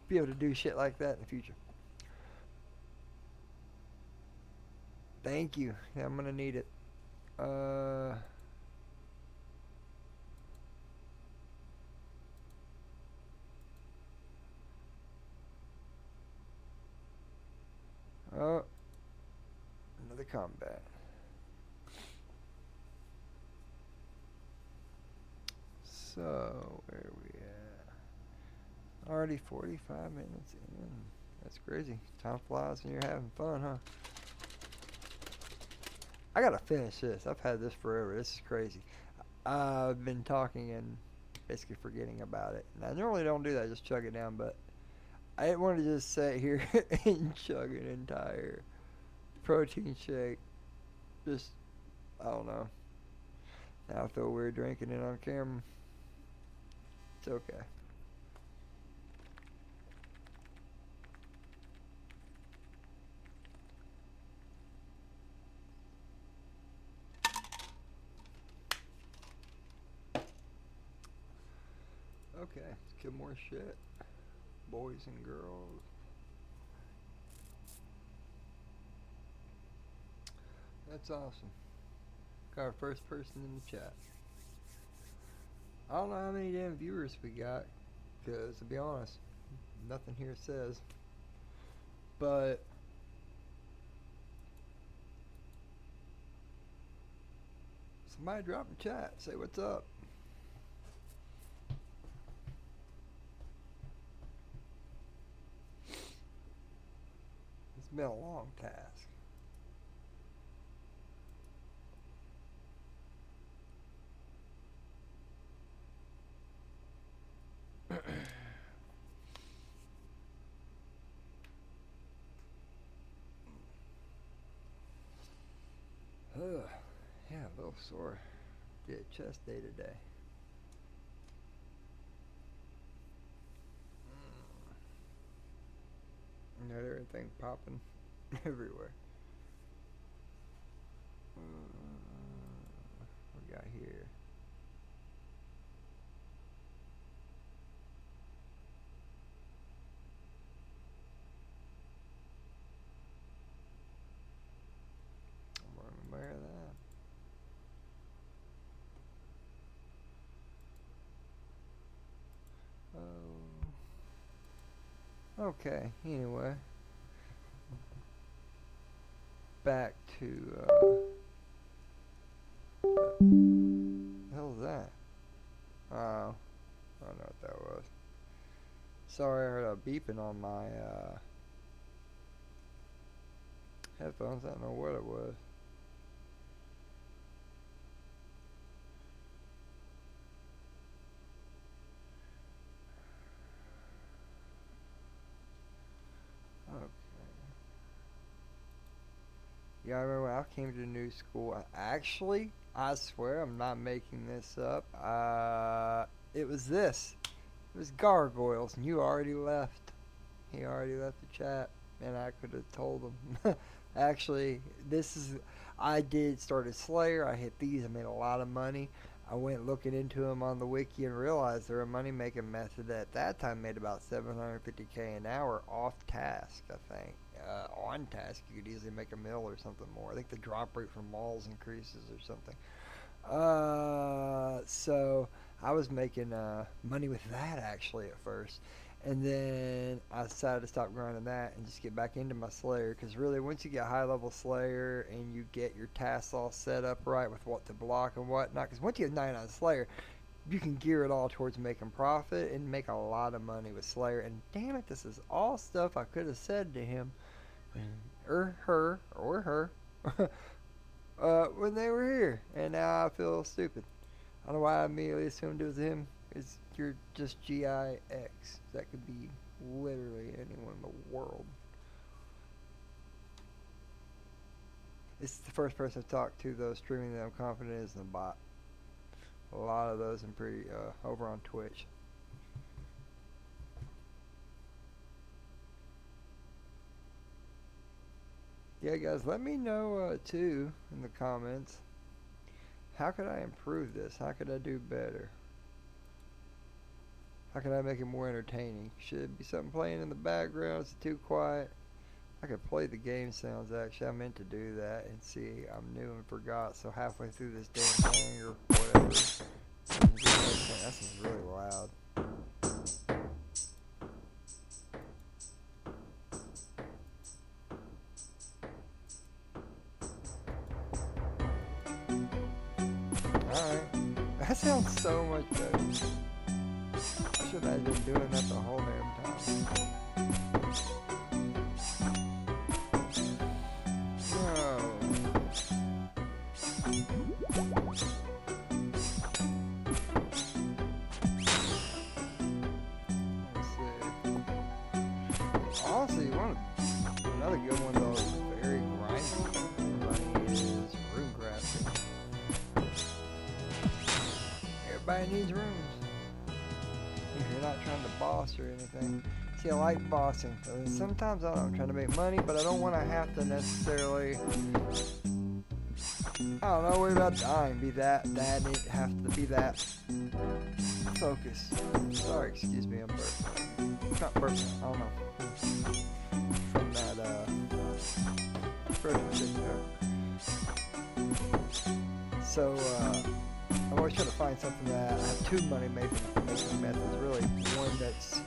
be able to do shit like that in the future. Thank you. Yeah, I'm gonna need it. Uh, oh, another combat. So, where are we at? Already 45 minutes in. That's crazy. Time flies when you're having fun, huh? I gotta finish this. I've had this forever. This is crazy. I've been talking and basically forgetting about it. And I normally don't do that, I just chug it down, but I didn't want to just sit here and chug an entire protein shake. Just, I don't know. Now I feel weird drinking it on camera. It's okay. Okay, let's kill more shit. Boys and girls. That's awesome. Got our first person in the chat. I don't know how many damn viewers we got, because to be honest, nothing here says. But somebody drop in chat, say what's up. It's been a long task. Ugh. Yeah, a little sore. Did chest day today. Got everything popping everywhere. We got Okay, anyway. Back to, what the hell is that? Oh, I don't know what that was. Sorry, I heard a beeping on my, headphones. I don't know what it was. Okay. Yeah, I remember when I came to the new school. Actually, I swear I'm not making this up. It was this. It was gargoyles, and you already left. He already left the chat, and I could have told him. Actually, I did start a Slayer. I hit these. I made a lot of money. I went looking into them on the wiki and realized they're a money-making method that at that time made about 750K an hour off task, I think. On task, you could easily make a mil or something more. I think the drop rate from malls increases or something. So I was making money with that actually at first. And then I decided to stop grinding that and just get back into my Slayer. Because really, once you get high level Slayer and you get your tasks all set up right with what to block and whatnot, because once you have 99 Slayer, you can gear it all towards making profit and make a lot of money with Slayer. And damn it, this is all stuff I could have said to him, or her, when they were here. And now I feel stupid. I don't know why I immediately assumed it was him. You're just GIX. That could be literally anyone in the world. This is the first person I've talked to, though, streaming that I'm confident is in a bot. A lot of those I'm pretty over on Twitch. Yeah, guys, let me know too in the comments. How could I improve this? How could I do better? How can I make it more entertaining? Should it be something playing in the background? Is it too quiet? I could play the game sounds actually. I meant to do that and see. I'm new and forgot. So halfway through this damn thing or whatever. This is really loud. Alright. That sounds so much better. Should I have been doing that the whole damn time? No. Let's see. Honestly, another good one though is very grindy. Is rune crafting. Everybody needs runes. You're not trying to boss or anything. See, I like bossing. Sometimes I'm trying to make money, but I don't want to have to necessarily, I don't know, worry about dying. Be that it have to be that focus. Sorry, excuse me, I'm burping. Not burping, I don't know. From that, frozen chicken. So, I'm always trying to find something that I have two money making methods. Really, one that's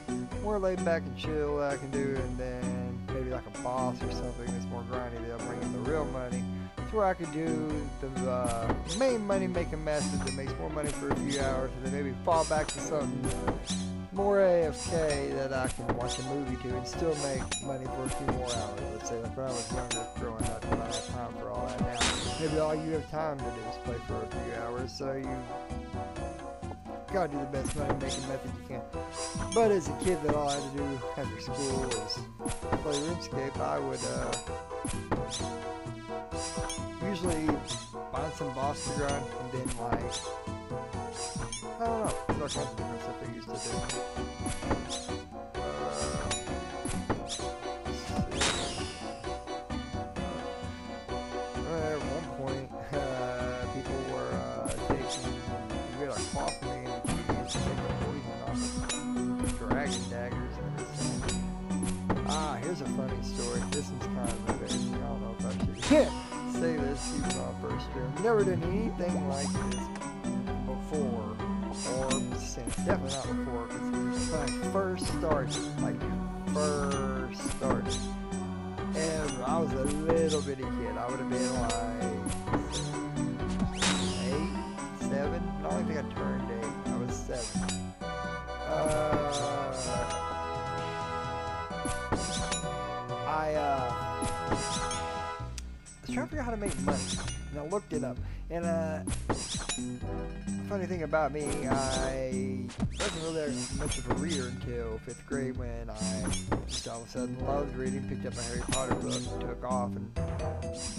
more laid back and chill that I can do, and then maybe like a boss or something that's more grindy that'll bring in the real money. That's where I could do the main money making method that makes more money for a few hours, and then maybe fall back to something more AFK that I can watch a movie to and still make money for a few more hours. Let's say like when I was younger growing up, I don't have time for all that now. Maybe all you have time to do is play for a few hours, so you gotta do the best money making method you can. But as a kid, that all I had to do after school was play RuneScape. I would usually find some boss to grind and then like, I don't know, there's all kinds of different stuff I used to do. At one point, people were taking weird like cloth me and cheese and taking poison off of dragon daggers and everything. Here's a funny story. This one's kind of embarrassing. I don't know if I should say this even on first stream. Never done anything like this before, or since. Definitely not before, because when I first started, like first started. And I was a little bitty kid. I would have been like 8, 7. I don't think I turned 8. I was 7. I was trying to figure out how to make money, and I looked it up. And the funny thing about me, I wasn't really much of a reader until 5th grade, when I just all of a sudden loved reading, picked up a Harry Potter book, and took off. And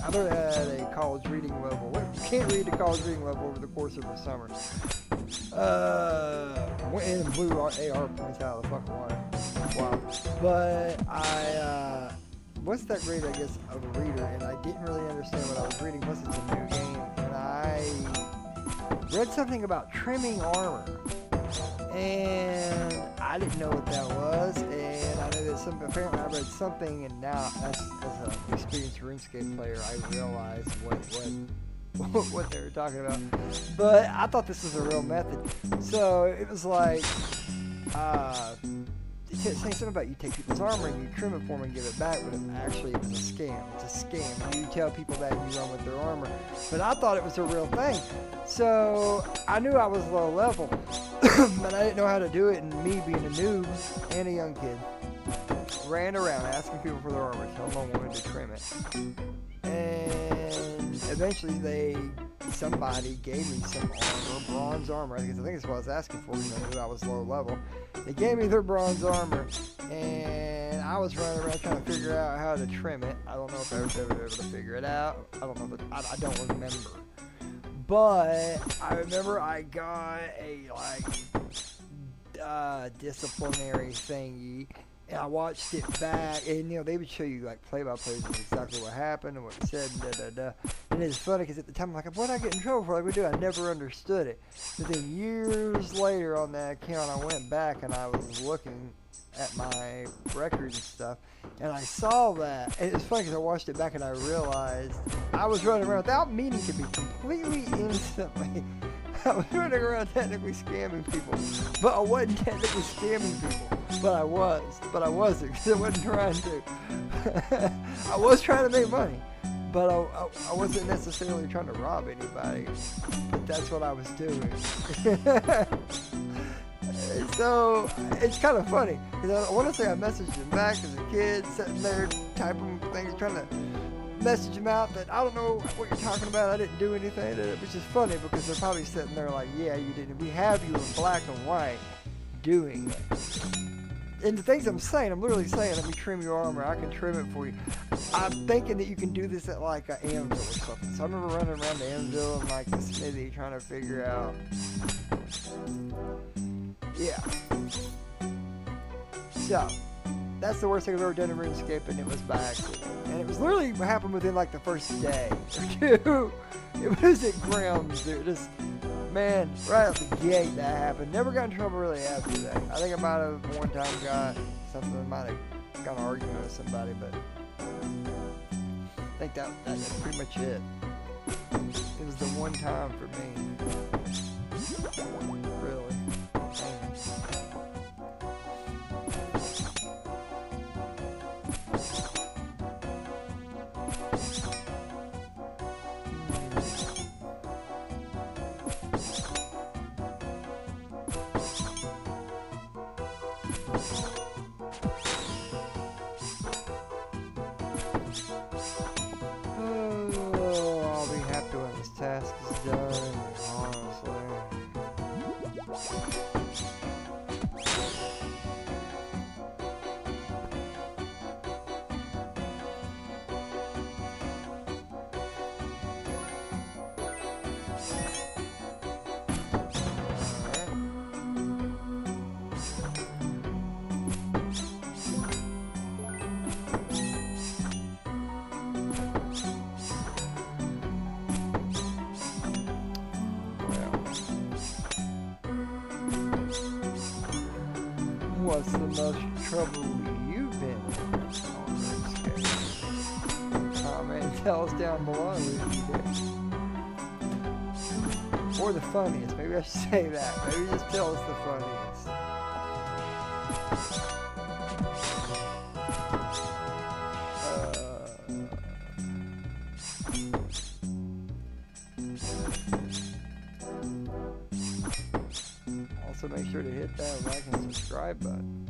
I learned at a college reading level. You can't read a college reading level over the course of the summer. Went in and blew AR points out of the fucking water. Wow. But I wasn't that great, I guess, of a reader, and I didn't really understand what I was reading, plus it's a new game. And I read something about trimming armor, and I didn't know what that was. And I know that apparently I read something, and now as an experienced RuneScape player, I realized what they were talking about. But I thought this was a real method. So it was like, saying something about you take people's armor and you trim it for them and give it back, but actually it was a scam. It's a scam. You tell people that and you run with their armor. But I thought it was a real thing. So I knew I was low level, but I didn't know how to do it, and me being a noob and a young kid, ran around asking people for their armor, telling them I wanted to trim it. And eventually somebody gave me some armor, bronze armor. I think that's what I was asking for, because I knew I was low level. They gave me their bronze armor, and I was running around trying to figure out how to trim it. I don't know if I was ever able to figure it out. I don't know, I don't remember. But I remember I got a disciplinary thingy, and I watched it back, and they would show you like play-by-plays of exactly what happened and what it said, and da-da-da. And it's funny because at the time I'm like, what did I get in trouble for? Like we do, I never understood it. But then years later on that account, I went back and I was looking at my records and stuff, and I saw that. And it's funny because I watched it back and I realized I was running around without meaning to be, completely innocently. I was running around technically scamming people, but I wasn't technically scamming people. But I wasn't, because I wasn't trying to. I was trying to make money, but I wasn't necessarily trying to rob anybody. But that's what I was doing. So it's kind of funny, because I want to say I messaged him back as a kid, sitting there typing things, trying to message him out that I don't know what you're talking about, I didn't do anything, which is funny because they're probably sitting there like, yeah, you didn't. We have you in black and white doing it. And the things I'm saying, I'm literally saying, let me trim your armor, I can trim it for you. I'm thinking that you can do this at like an anvil or something. So I remember running around the anvil and like the smithy trying to figure out. Yeah. So, that's the worst thing I've ever done in RuneScape, and it was by accident. And it was literally what happened within like the first day or two. It was at ground zero. Just, man, right out the gate that happened. Never got in trouble really after that. I think I might have one time got something, might have got an argument with somebody, but I think that's pretty much it. It was the one time for me. Really. I'll be happy when this task is done, honestly. What's the most trouble you've been in on RuneScape? Comment, tell us down below. Or the funniest. Maybe I should say that. Maybe just tell us the funniest. Also, make sure to hit that like and subscribe button.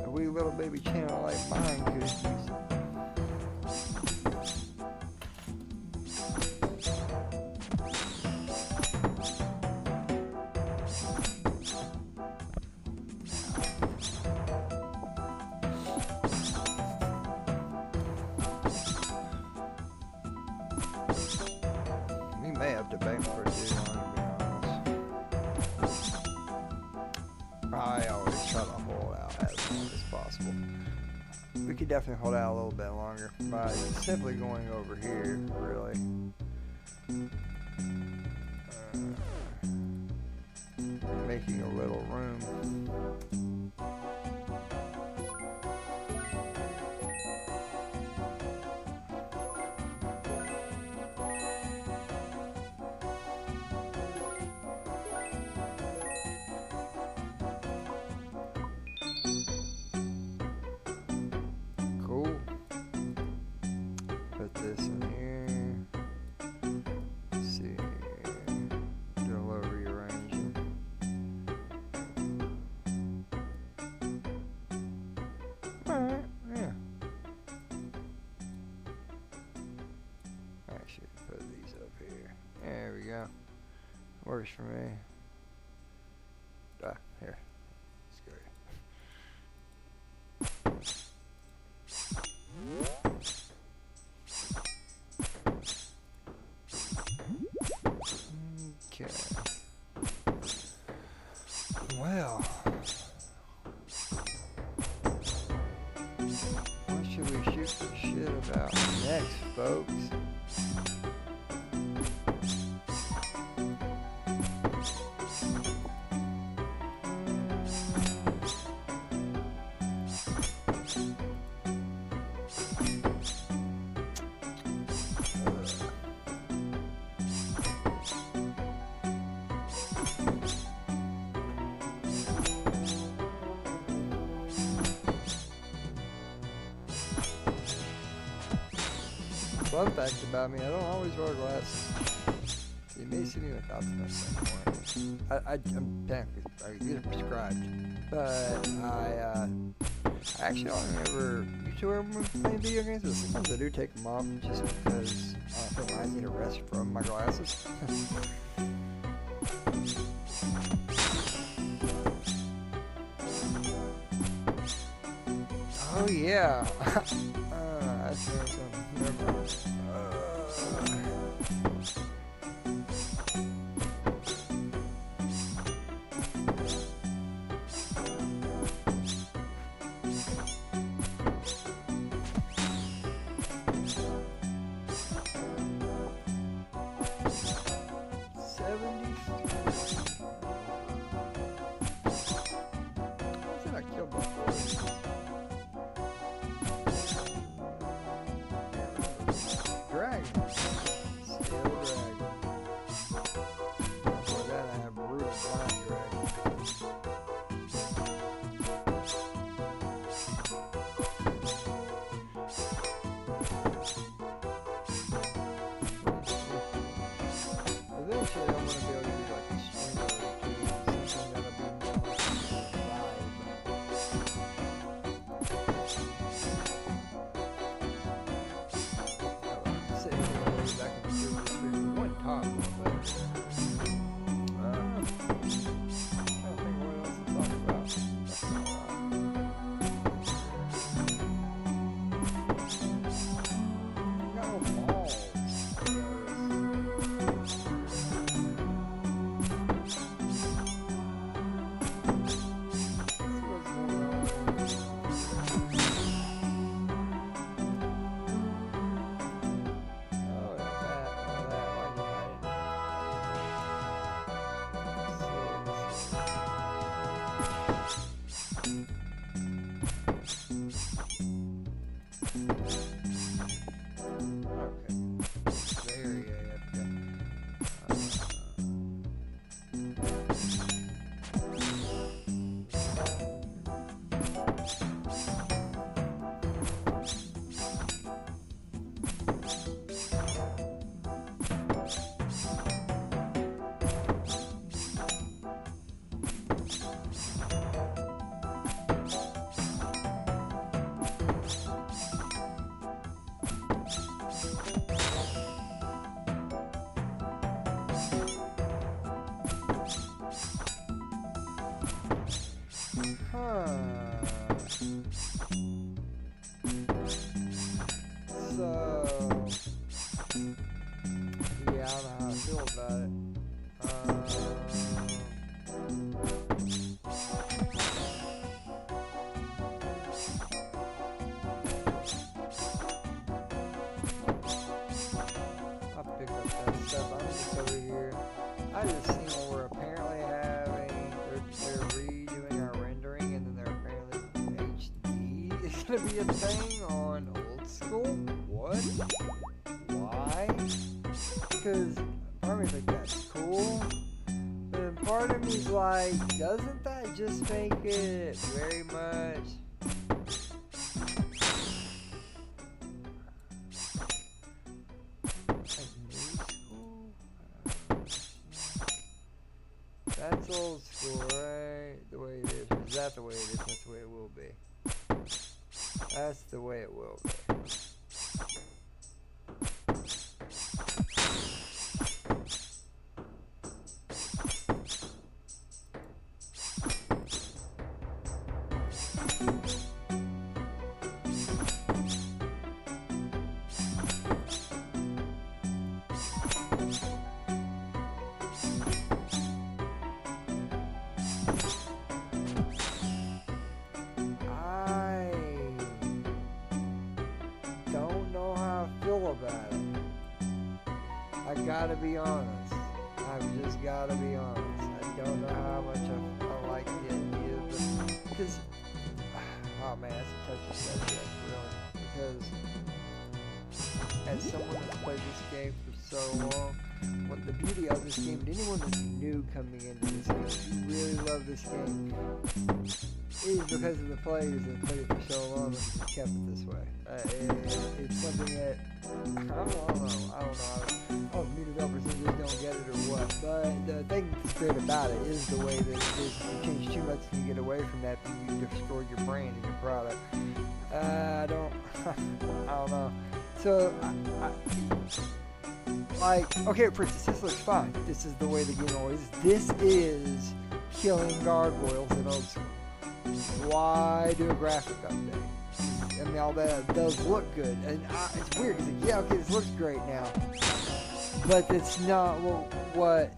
A wee little baby channel like mine could use it. We may have to bank for too long, to be honest. I always try to hold out as long as possible. We could definitely hold out a little bit longer by simply going over here, really. Making a little room. Cool. Put this in here. Let's see. Do a little rearranging. Alright, yeah. Actually, put these up here. There we go. Works for me. Ah, here. Let's go here. Okay. Well, what should we shoot the shit about next, folks? Fun fact about me, I don't always wear glasses. You may see me without them at some point. I'm technically prescribed, but I actually don't ever used to wear them when playing video games, but sometimes I do take them off just because it reminds me to rest from my glasses. Oh yeah. That's awesome. Dragon. Still dragon. a thing on Old School? What? Why? Because part of me's like, that's cool. But then part of me's like, doesn't that just make it very much... That's Old School, right? The way it is. Is that the way it is? That's the way it will be. That's the way it will be. About it. I gotta be honest. I've just gotta be honest. I don't know how much I like the idea, but because oh man, that's a touchy subject, really. Because as someone that's played this game for so long, what the beauty of this game, and anyone that's new coming into this game, if you really love this game, is because of the players that played it for so long and kept it this way. It's something that I don't know. I don't know if new developers just don't get it or what. But the thing that's great about it is the way that it is. If you change too much and you get away from that, then you destroy your brand and your product. I don't know. So, like, okay, for instance, this looks fine. This is the way the game always is. This is killing gargoyles in Old School. Why do a graphic update? I mean, all that does look good, and it's weird because yeah, okay, this looks great now, but it's not what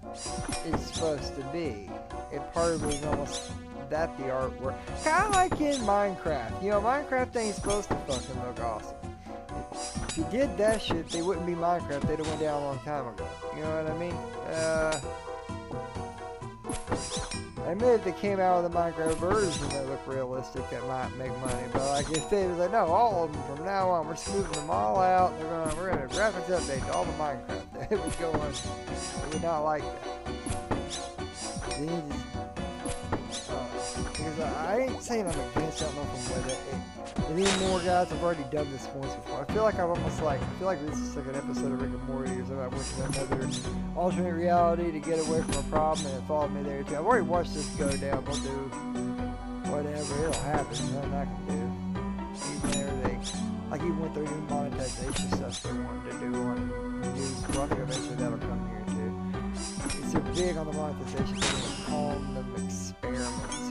it's supposed to be. It part of it is almost that the artwork, kind of like in Minecraft. You know, Minecraft ain't supposed to fucking look awesome. If you did that shit, they wouldn't be Minecraft. They'd have went down a long time ago. You know what I mean? I admit if they came out with a Minecraft version that looked realistic, that might make money. But like if they was like, no, all of them from now on, we're smoothing them all out. We're gonna graphics update to all the Minecraft. It would go on. It would not like that. Because I ain't saying I'm against something with it. And even more guys, I've already done this once before. I feel like I feel like this is like an episode of Rick and Morty or something. I went to another alternate reality to get away from a problem, and it followed me there too. I've already watched this go down. They'll do whatever. It'll happen. Nothing I can do. Even everything. Like even with their new monetization stuff they wanted to do on news. Well, I think eventually that'll come here too. It's so big on the monetization. They're calling them experiments.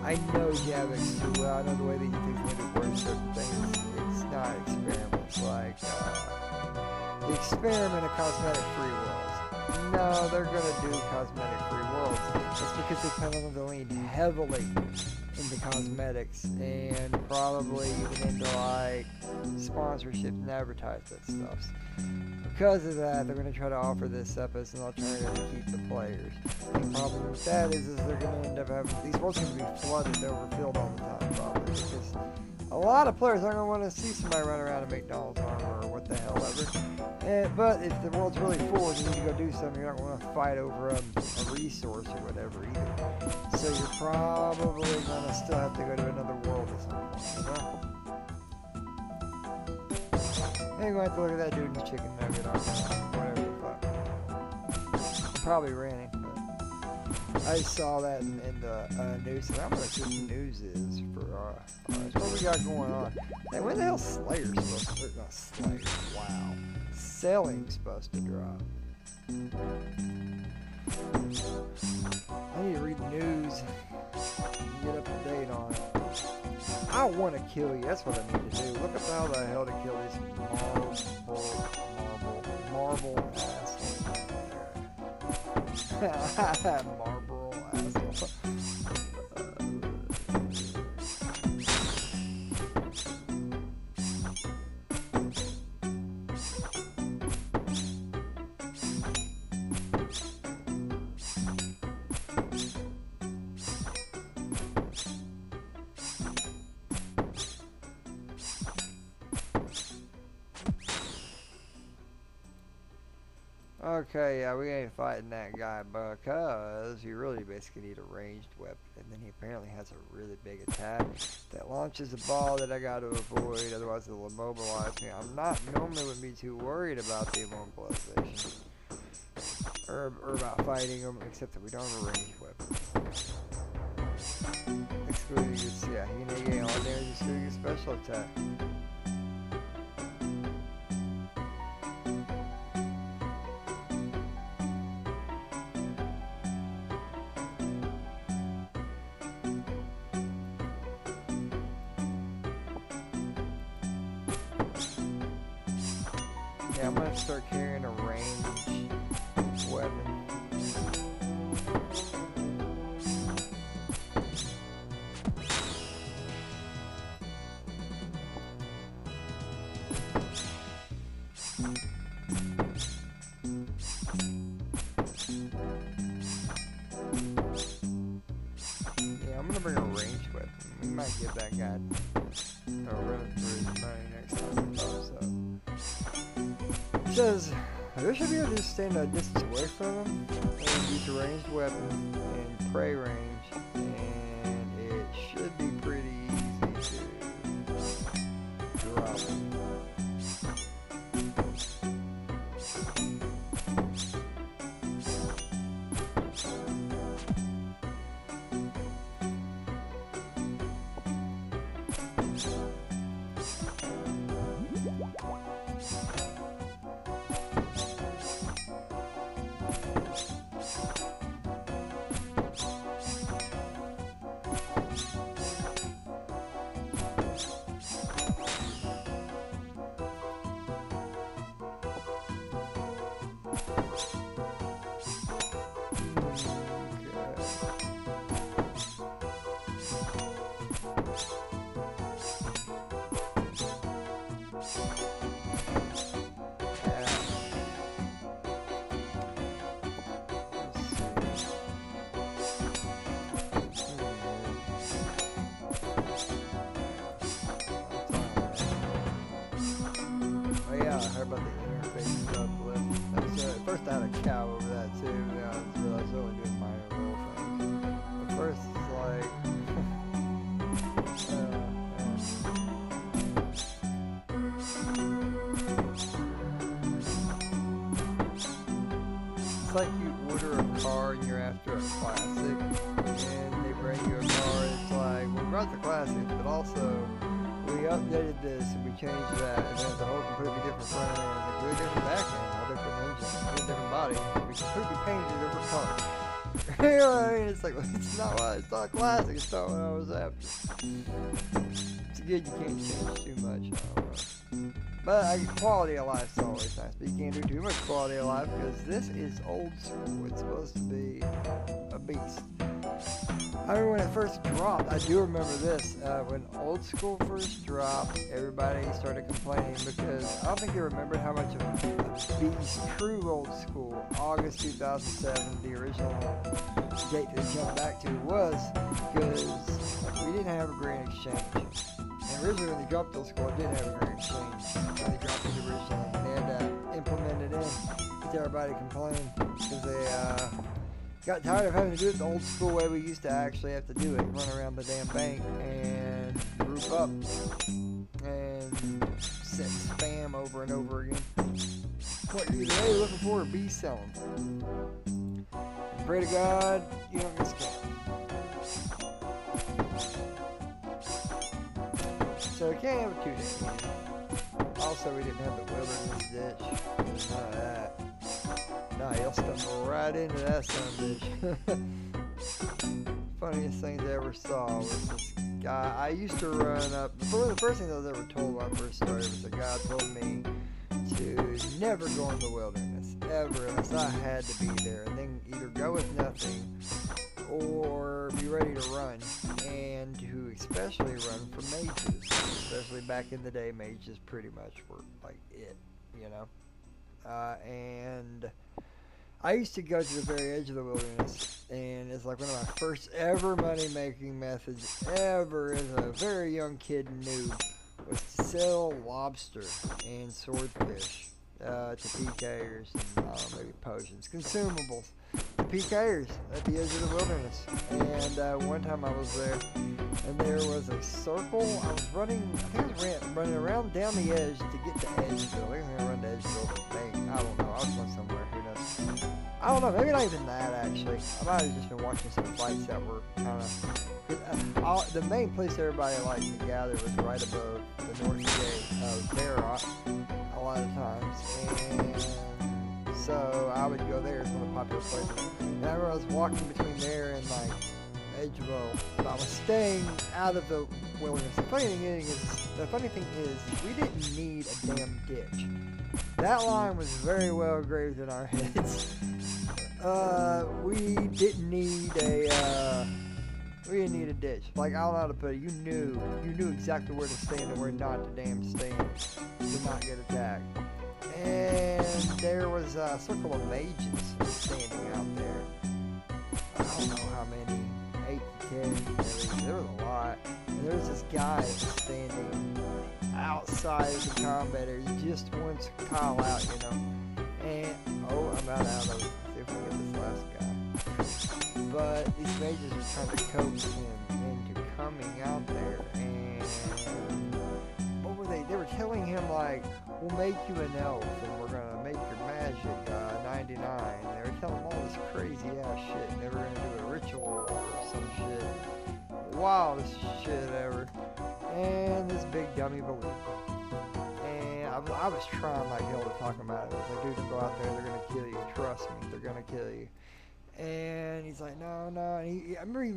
I know Javix too well. I know the way that you think they do work certain things. It's not experiments like the experiment of cosmetic-free worlds. No, they're gonna do cosmetic-free worlds. It's because they plan on to lean heavily into cosmetics and probably even into like sponsorships and advertisement stuff. Because of that, they're going to try to offer this up as an alternative to keep the players. The problem with that is they're going to end up having these worlds going to be flooded, overfilled all the time, probably. Because a lot of players aren't going to want to see somebody run around in McDonald's armor or what the hell ever. But if the world's really full and you need to go do something, you're not going to fight over a resource or whatever either. So you're probably going to still have to go to another world at some point, you know? You're going to have to look at that dude in the chicken nugget on whatever the fuck. Probably ran him, but I saw that in the news, and I'm going to see what the news is for what we got going on. Hey, when the hell Slayer's supposed to, not Slayer, wow. Selling's supposed to drop. I need to read the news and get up to date on it. I want to kill you. That's what I need to do. Look up how the hell to kill this marble asshole. Marble asshole. Okay, yeah, we ain't fighting that guy because you really basically need a ranged weapon. And then he apparently has a really big attack that launches a ball that I got to avoid, otherwise it'll immobilize me. I'm not normally would be too worried about the immobilization. Or about fighting him, except that we don't have a ranged weapon. Excluding his, yeah, he can negate all damage excluding his special attack. Yeah, I'm gonna start carrying a ranged weapon. Yeah, I'm gonna bring a ranged weapon. We might give that guy a run for his money next time he pops up. It says, I should be able to just stand a distance away from him and use a ranged weapon in prey range, and it should be pretty easy to drop him. I heard about the interface stuff with. First I had a cow over that too. Yeah, I realized I was only doing minor little things. But first it's like, it's like you order a car and you're after a classic, and they bring you a car. And it's like, well, we brought the classic, but also we updated this and we changed that, and then it's a whole completely different front end, a completely different back end, a whole different engine, a completely different body. We completely painted a different color. You know what I mean? It's like, it's not a classic, it's not what I was after. It's good, you can't change too much. But quality of life's always nice, but you can't do too much quality of life because this is old school. It's supposed to be a beast. I remember when it first dropped, I do remember this, when Old School first dropped, everybody started complaining because I don't think they remembered how much of a beast true Old School, August 2007, the original date to jump back to was, because we didn't have a grain exchange. And originally when they dropped Old School, it didn't have a grain exchange. When they dropped it originally, they had to implement it in, because everybody complained, because they, got tired of having to do it the old school way we used to actually have to do it. Run around the damn bank and group up and set spam over and over again. What you're either A, looking for or B, selling. And pray to God you don't get scammed. So we can't have it too damn. Also, we didn't have the wilderness ditch. None of that. Nah, he'll stumble right into that son of a bitch. Funniest things I ever saw was this guy. I used to run up. One of the first things I was ever told when I first started was a guy told me to never go in the wilderness, ever, unless I had to be there. And then either go with nothing or be ready to run. And to especially run from mages. Especially back in the day, mages pretty much were like it, you know? And I used to go to the very edge of the wilderness, and it's like one of my first ever money-making methods ever as a very young kid noob was to sell lobster and swordfish to PKers and maybe potions, consumables. To PKers at the edge of the wilderness. And one time I was there, and there was a circle. I was running, I think I was running around down the edge to get to Edgeville. I think I'm gonna run to Edgeville. Maybe, I don't know. I was going somewhere. Who knows? I don't know. Maybe not even that actually. I might have just been watching some fights that were kind of. The main place everybody liked to gather was right above the north gate of Barrock a lot of times, and so I would go there as one of the popular places. And I remember I was walking between there and like Edgeville, but I was staying out of the wilderness. The funny thing is, we didn't need a damn ditch. That line was very well engraved in our heads. We didn't need a ditch. Like, I don't know how to put it. You knew exactly where to stand and where not to damn stand to not get attacked. And there was a circle of mages standing out there. I don't know how many, 8 to 10. There was a lot. And there was this guy that was standing outside of the combat area, just wants to call out, you know. And I'm about out of it. See if we get this last guy. But these mages were trying to coax him into coming out there, and what were they? They were telling him like, "We'll make you an elf, and we're gonna make your magic 99." They were telling him all this crazy ass shit, and they were gonna do a ritual or some shit, wildest shit ever. And this big dummy believed. And I was trying like hell to talk him out of it. I was like, dude, go out there, they're gonna kill you. Trust me, they're gonna kill you. And he's like, no. And I remember he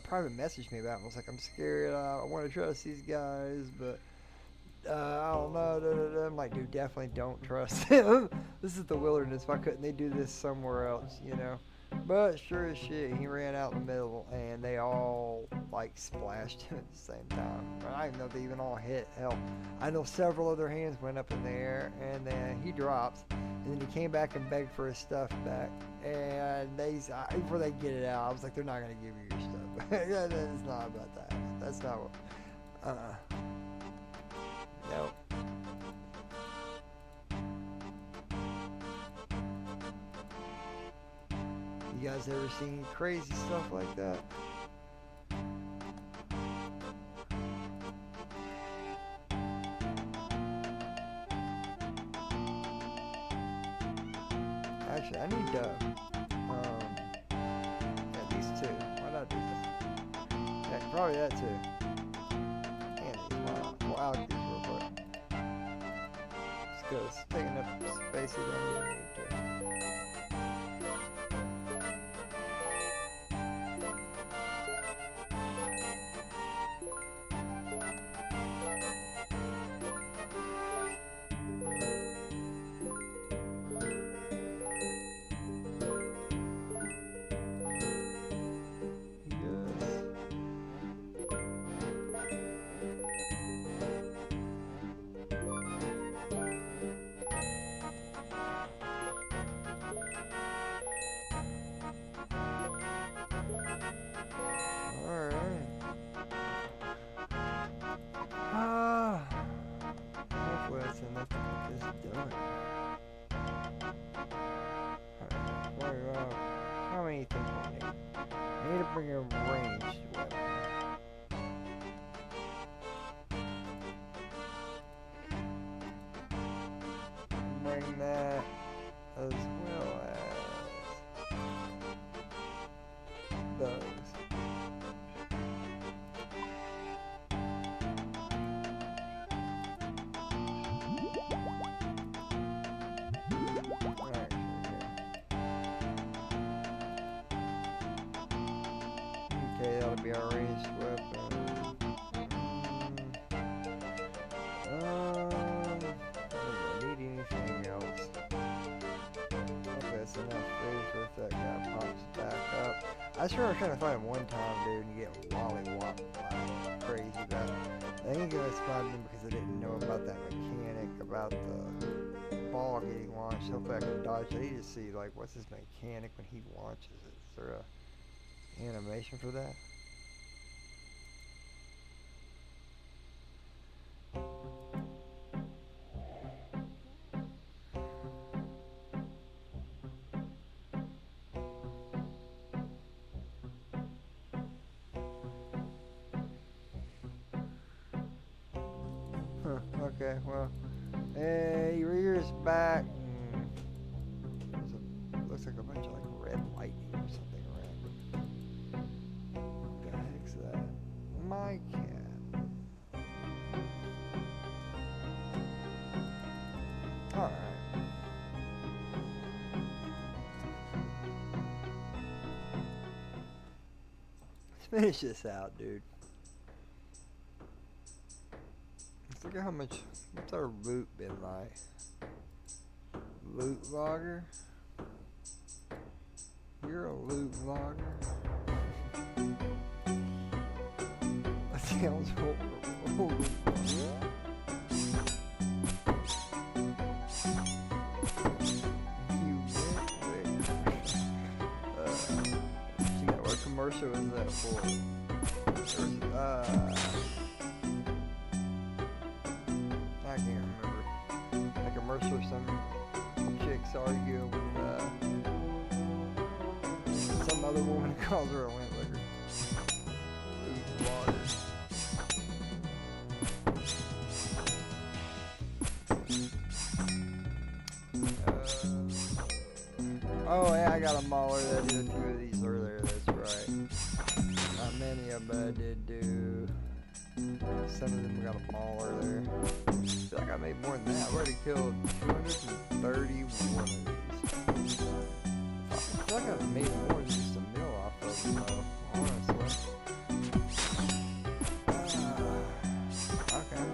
private messaged me about it. I was like, I'm scared. I want to trust these guys, but I don't know. I'm like, dude, definitely don't trust them. This is the wilderness. Why couldn't they do this somewhere else, you know? But sure as shit, he ran out in the middle, and they all like splashed him at the same time. I didn't know they even all hit. Hell, I know several other hands went up in the air, and then he drops, and then he came back and begged for his stuff back. And before they get it out, I was like, they're not gonna give you your stuff. It's not about that. That's not what. Nope. You guys ever seen crazy stuff like that? Actually, I need these two. Why not do that? Yeah, probably that too. And these. Well, I'll get these real quick. Just because it's taking up space you don't even need to. Hopefully that's enough to get this done. Alright, how many things do I need? I need to bring a ranged weapon. Bring that as well as those. Okay, that'll be our ranged weapon. I don't need anything else. Okay, that's enough food for if that guy pops back up. I sure was trying to find him one time, dude, and get lollywop like crazy about it. I ain't gonna spot him because I didn't know about that mechanic about the ball getting launched. Hopefully I can dodge it. I need to see like what's his mechanic when he launches it. Is there a animation for that? Okay, well, hey, rear's back. Looks like a bunch of like red lightning or something around. What the heck's that? My cat. Alright. Let's finish this out, dude. Let's look at how much, what's our loot been like? Loot logger? You're a loot vlogger. That sounds horrible. You went what commercial was that for? I can't remember. A commercial or some chicks arguing with some other woman calls her a windlicker. Food vloggers. Oh yeah, I got a mauler that did a few of these earlier, that's right. Not many of them, but I did do. Some of them got a mauler there. I feel like I made more than that. I've already killed 231 of these. I feel like I've made more than just a meal off of them though, honestly. Okay.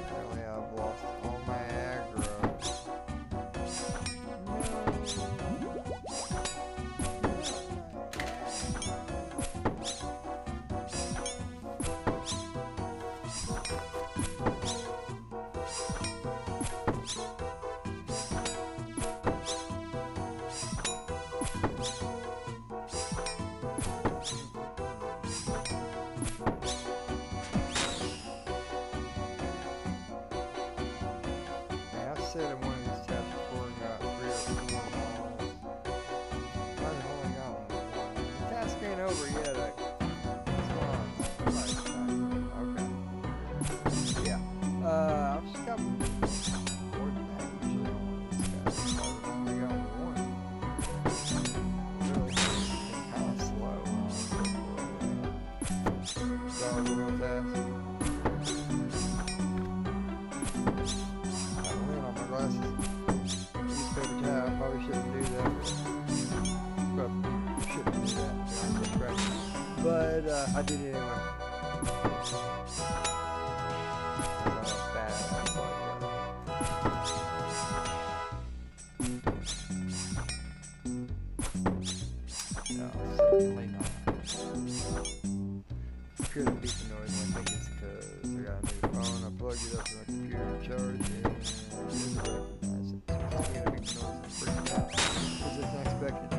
Apparently I've lost all my aggro. Yeah, I've said in one of these tabs before I got 3 or 4 balls. I've only got one. The task ain't over yet. What's going on? Somebody's back. Okay. Yeah. I've just got more than that usually on one of these guys. I've only got one. Really, it's been kind of slow, honestly, for dog task. I lean on my glasses. Newspaper towel, probably shouldn't do that. Probably shouldn't do that. That's right. But I did it anyway. Badass like no, certainly not. Hear the beeping noise, and I think it's because I got a new phone. I plugged it up to my computer and charged it, and it doesn't recognize it. So it's making a beeping noise and freaking out because it's unexpected.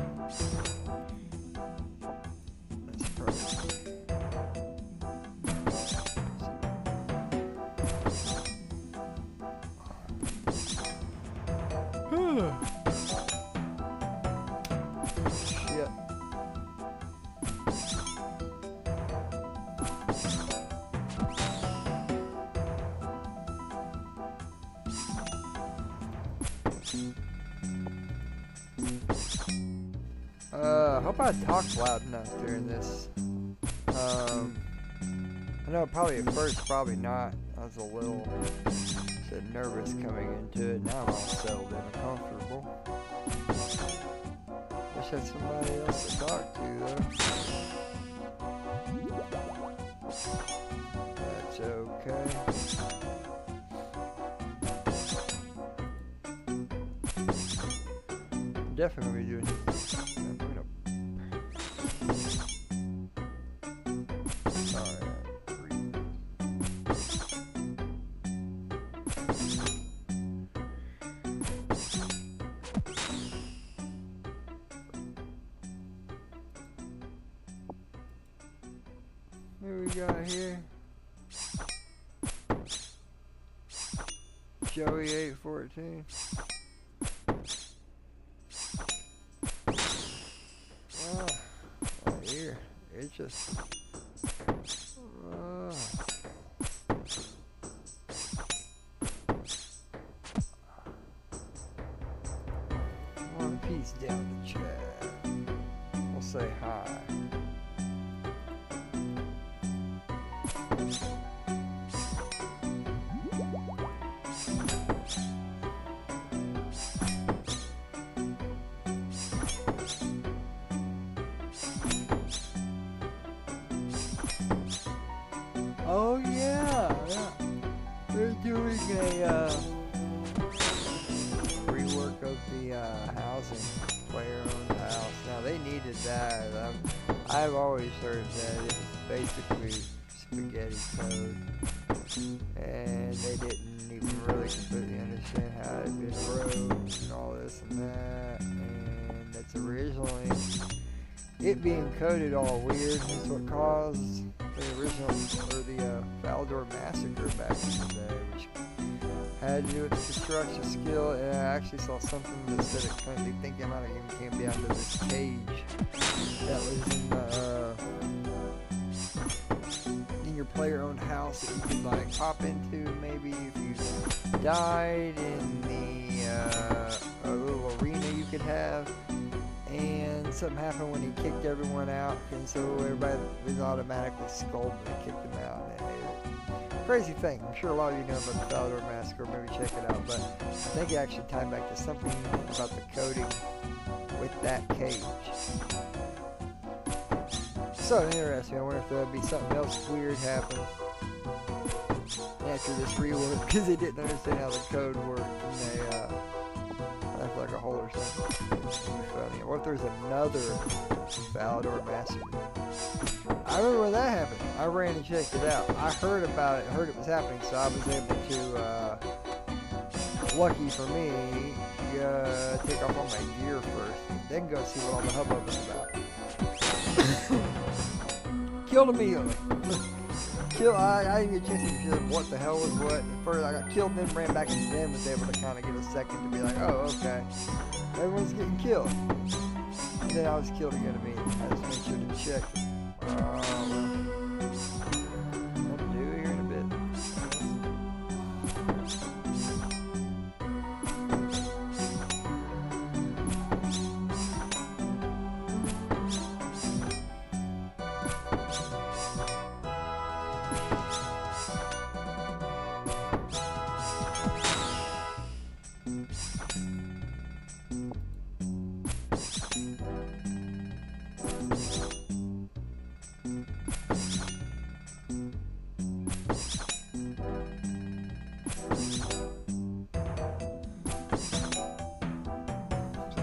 That's perfect. Shit. I hope I talked loud enough during this. I know probably at first, probably not. I was a little nervous coming into it. Now I'm all settled in and comfortable. Wish I had somebody else to talk to though. That's okay. I'm definitely gonna be doing this. Here we got here? Joey 814. Oh, right here. It's just. One piece down the chat. We'll say hi. Oh yeah, they're doing a rework of the housing, player-owned house. Now they needed that. I've always heard that it was basically spaghetti code, and they didn't even really completely understand how it had been wrote and all this and that. And that's originally it being coded all weird. Is what caused the original, or the Valdor massacre back in the day, which had to do with the construction skill. And I actually saw something that said it couldn't be thinking about it even came down to this cage that was in your player-owned house that you could like pop into maybe if you died in the a little arena you could have. And something happened when he kicked everyone out, and so everybody was automatically scolded and kicked him out. And crazy thing. I'm sure a lot of you know about the Valdor Massacre, maybe check it out. But I think it actually tied back to something about the coding with that cage. So interesting. I wonder if there'll be something else weird happen after this rework, because they didn't understand how the code worked, and they left like a hole or something. Funny. What if there's another Valdor Massacre? I remember when that happened. I ran and checked it out. I heard about it, heard it was happening, so I was able to, lucky for me, take off all my gear first, then go see what all the hubbub is about. Killed immediately. I didn't get a chance to see what the hell was what. At first I got killed, then ran back and then was able to kind of get a second to be like, oh, okay. Everyone's getting killed. And then I was killed again immediately. I just made sure to check. I'll do here in a bit.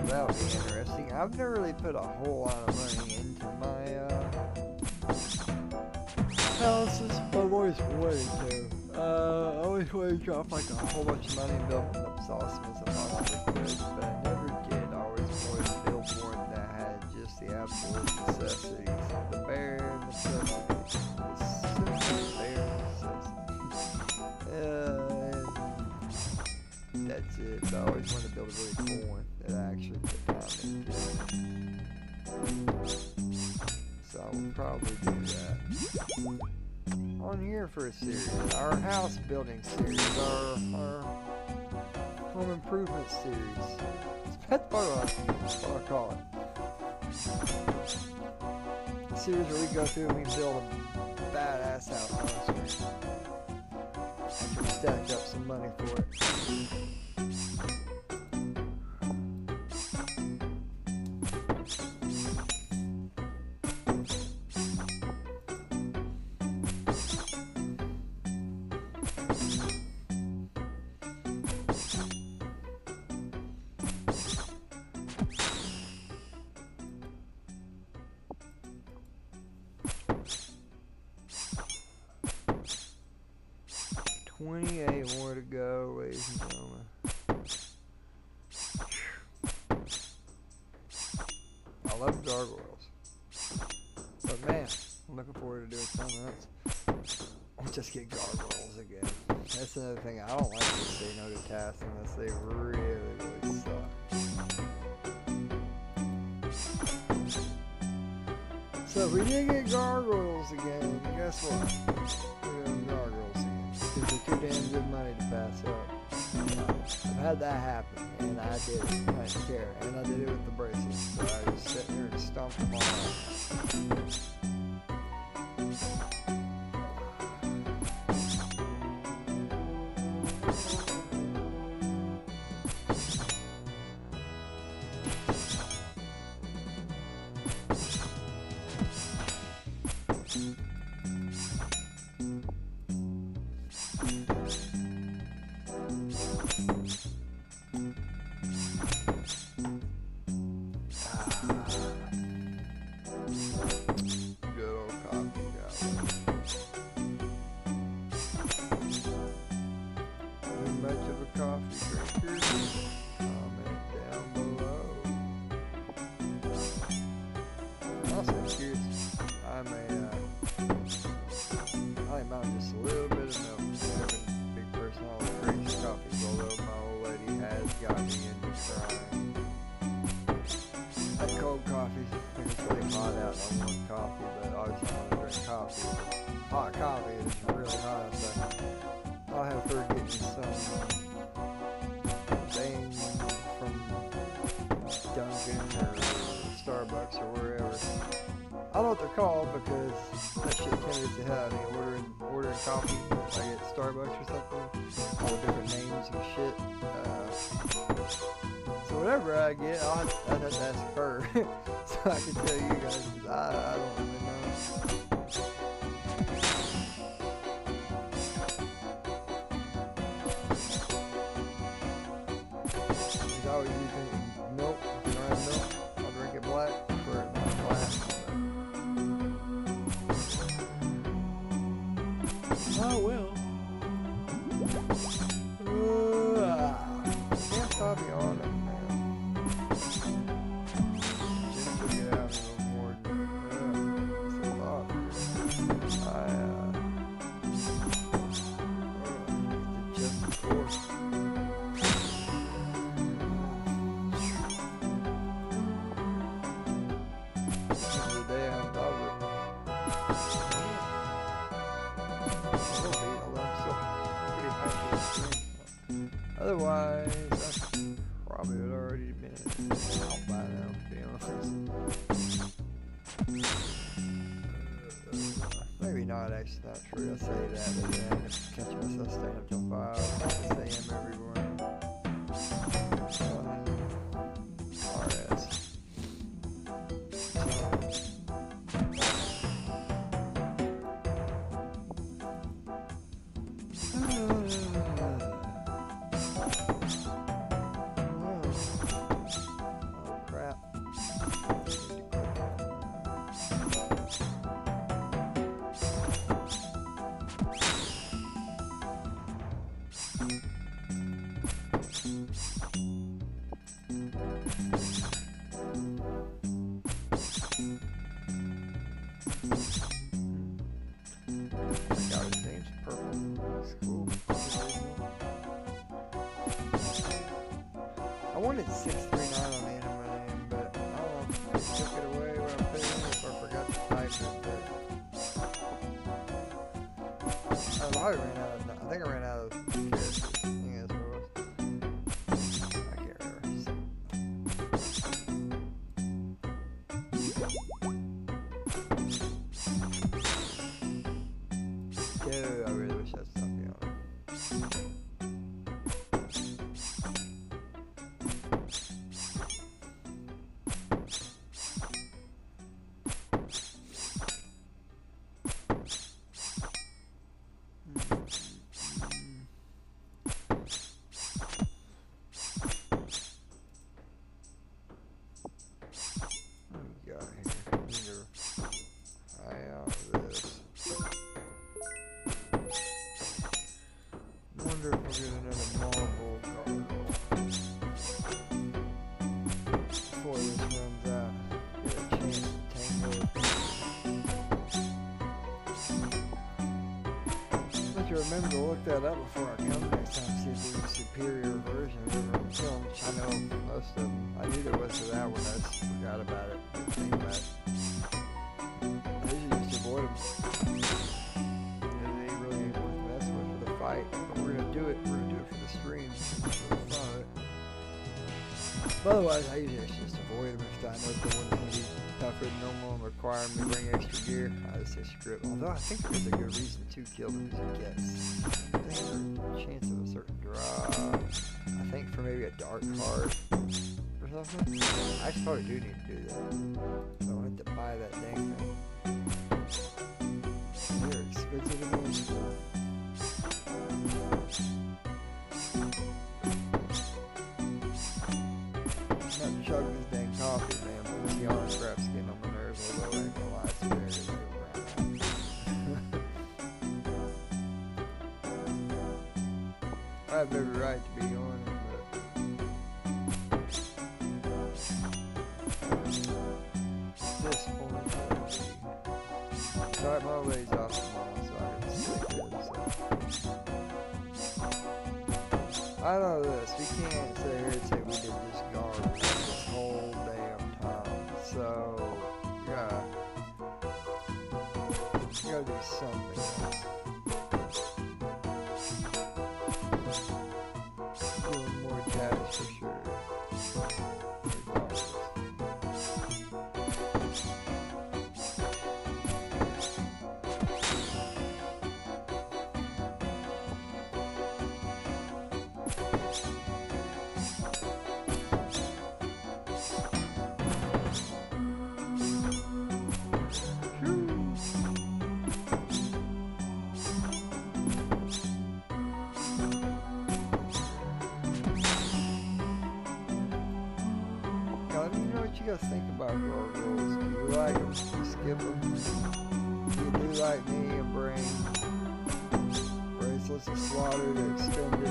That'll be interesting. I've never really put a whole lot of money into my houses, but I've always wanted to. I always wanted to drop like a whole bunch of money and build them up as awesome as I possibly could, but I never did. I always wanted to build one that had just the absolute necessities, the bare necessities, the simple bare necessities. That's it. But I always wanted to build a really cool one that I actually put time into. So I will probably do that. On here for a series. Our house building series. Our home improvement series. That's what I call it. A series where we go through and we build a badass house on the screen. After we stack up some money for it. More to go, ladies and gentlemen. I love gargoyles. But man, I'm looking forward to doing something else. just get gargoyles again. That's another thing. I don't like to say no to tasks unless they really, really suck. So if we did get gargoyles again, guess what? We're going to gargoyles again. Because they're too damn good money to pass up. I've had that happen, and I did it. I didn't care. And I did it with the bracelets. So I just sat there and stomped them all out. Hot coffee is really nice. I'll have her get me some thing from Dunkin' or Starbucks or wherever. I don't know what they're called because that shit tends to have me ordering coffee. I get Starbucks or something, all the different names and shit. So whatever I get, I'll have to ask her so I can tell you guys because I don't really know. I always use milk. If I have milk, I'll drink it black for it not glass. Oh well. Can't stop yawning, man. Just to get out a little more. It's a lot. Just before. Otherwise, I probably would already been out by now, to be honest. Maybe not, actually, not true. I say that, but then I'm catching myself staying up till 5 a.m. everywhere. OSRS. I wanted 639 on the end of my name, but I don't know if I took it away when I put it in, if I forgot to type it, but I ran out of, I think I ran out of characters. I think that's what it was. I can't remember. Dude, I really wish I'd stop being on it. Wonder have to remember to look that up before I come next time, see if there's a superior version of them films. I know most of them. I knew there was for that one, I just forgot about it. Didn't think about it. I usually just avoid them. They really ain't worth messing with for the fight. But we're gonna do it. We're gonna do it for the stream. For the fun of it. But otherwise, I usually just avoid them if I know the one's gonna be tougher than normal and require me to bring extra gear. I just say screw it. Although I think there's a good reason to kill them as a guess. I think there's a chance of a certain draw. I think for maybe a dark card or something. I probably do need to do that. So I have to buy that dang thing. They're expensive in Old School. I'm not chugging this dang coffee, man. But the honest crap's getting on my nerves, although I ain't gonna lie, it's very I have every right to be on it, but at this point, sorry, my lady's off tomorrow, so I can sleep good. So. I know this, we can't sit here and say we did this garbage this whole damn time, so we gotta do something else. More cash for sure. You guys think about guard rules? Do you like them? Do you skip them? Do you do like me and bring bracelets of slaughter to extend it? You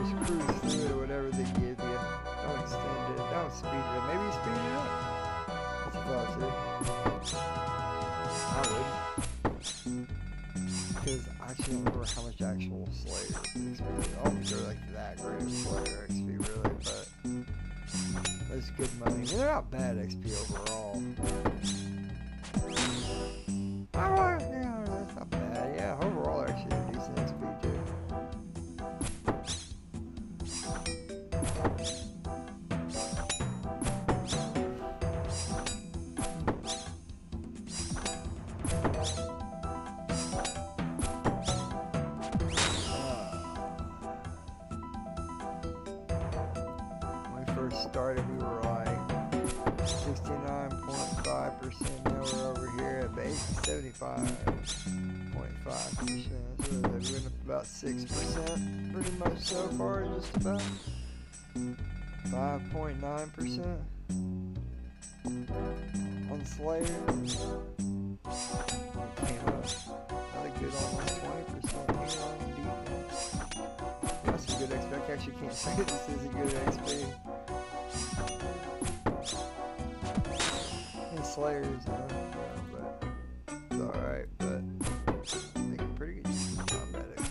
just cruise through it or whatever they give you. Don't extend it. Don't speed it up. Maybe speed it up. That's what I said. I wouldn't. Because I actually don't remember how much actual Slayer XP. I don't think they're like that great of Slayer XP really, but that's good money. I mean, they're not bad XP overall. Yeah, that's not bad. Yeah, overall actually they're decent XP too. Started, we were like 69.5%. Now we're over here at 75.5%. So we went up about 6%, pretty much so far. Just about 5.9% on Slayer. Came up another good almost 20% here on defense. That's a good XP. I actually can't say this is a good XP. Slayers, yeah, but it's alright, but making pretty good use of combat XP.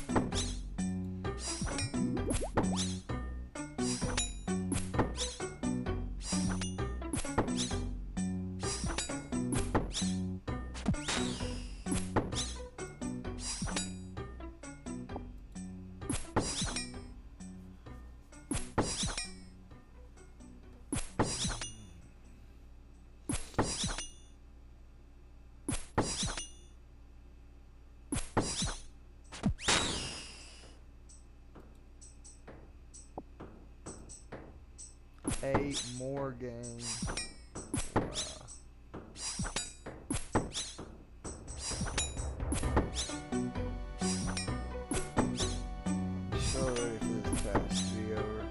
Eight more games. Wow. I'm so ready for this task to be over.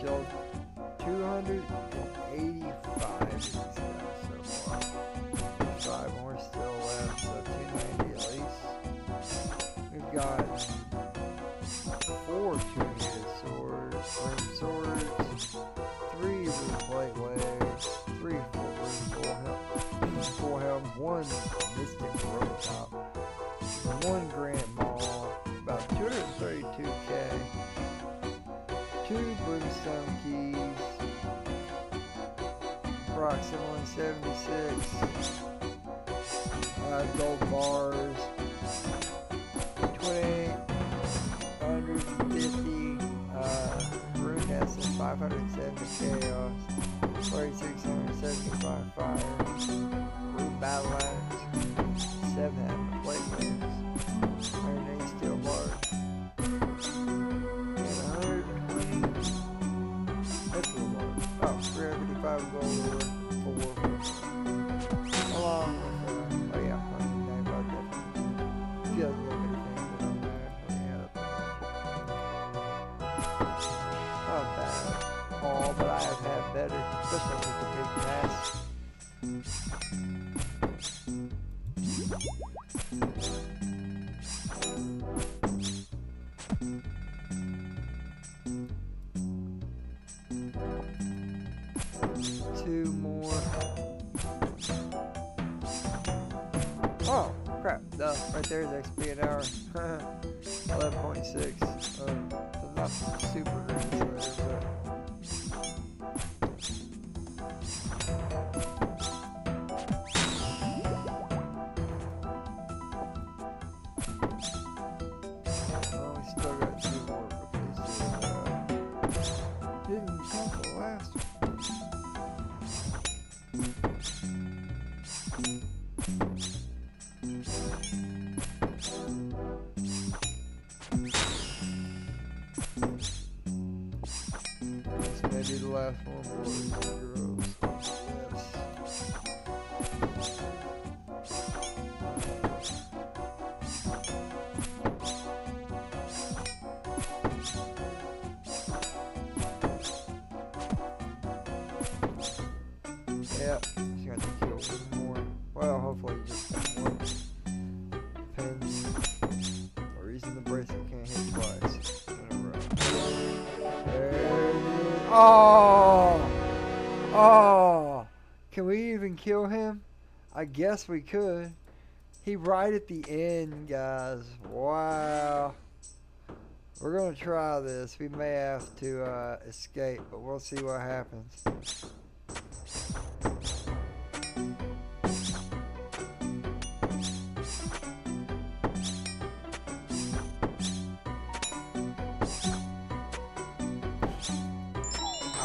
Killed 285 of these guys so far. 5 more still left, so 290 at least. We've got 4 2-handed swords, 3 with plate legs, 3 full helm, 1 mystic robotop, 1 grand maul, about 232k. 2 brimstone keys, approximately 76 gold bars, 2850 rune essence, 570 chaos, 3675 fire, rune battle axe, 7 plate rings, 180 steel bars. Oh, 355 gold for warfare. Along with, oh yeah, 195 difference. Few other little bitty things that on there. Not bad at all, but I have had better, especially with the big mass. 2 more. Oh, crap. Duh. Right there's XP an hour. 11.6. So not super great, but. Oh, we still got 2 more because didn't count the last one. This may be the last one, boys and girls. Yep, just got to kill 1 more. Well, hopefully just 1 more. Depends. The reason the bracelet can't hit twice in a row. There it is. Oh! Oh! Can we even kill him? I guess we could. He right at the end, guys. Wow. We're going to try this. We may have to escape, but we'll see what happens.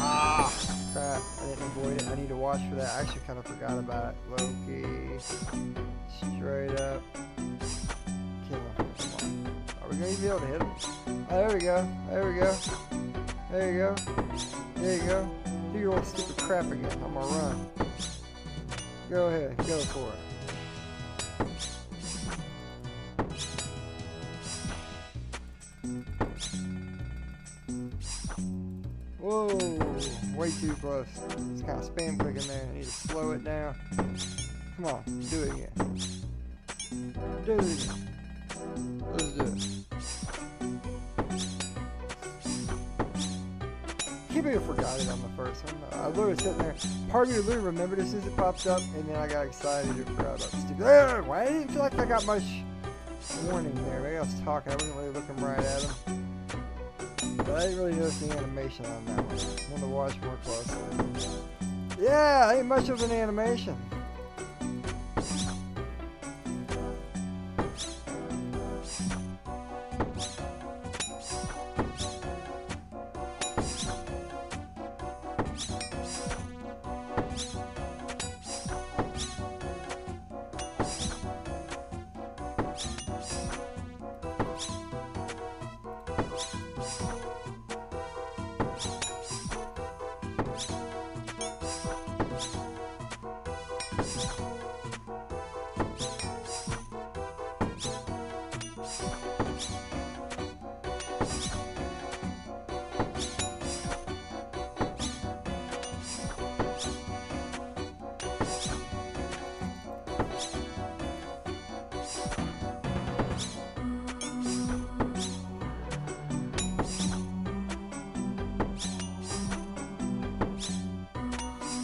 Ah, crap. I didn't avoid it. I need to watch for that. I actually kind of forgot about it. Loki. Straight up. Kill him. Come on. Are we going to be able to hit him? Oh, there we go. There we go. There you go. There you go. Do your old stupid crap again. I'm going to run. Go ahead. Go for it. Whoa, way too close. It's kind of spam clicking there. I need to slow it down. Come on, do it again. Do it again. Let's do it. Can't believe I forgot it on the first one. I was literally sitting there. Part of me literally remembered as soon as it popped up, and then I got excited and forgot about the stupid. Why? I didn't feel like I got much warning there. Maybe I was talking. I wasn't really looking right at him. But I didn't really notice the animation on that one. I want to watch more closely. Yeah, ain't much of an animation.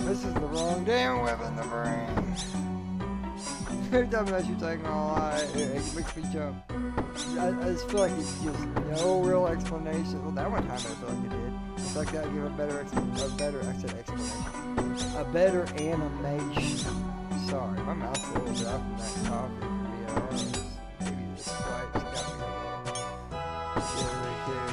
This is the wrong damn weapon, the brain. Every time I shoot taking all it makes me jump. I just feel like it gives no real explanation. Well, that one time I feel like it did. It's like that give a better explanation. A better animation. Sorry, my mouth's a little dry from that coffee, to be honest. Maybe this flight's got me a little jittery too.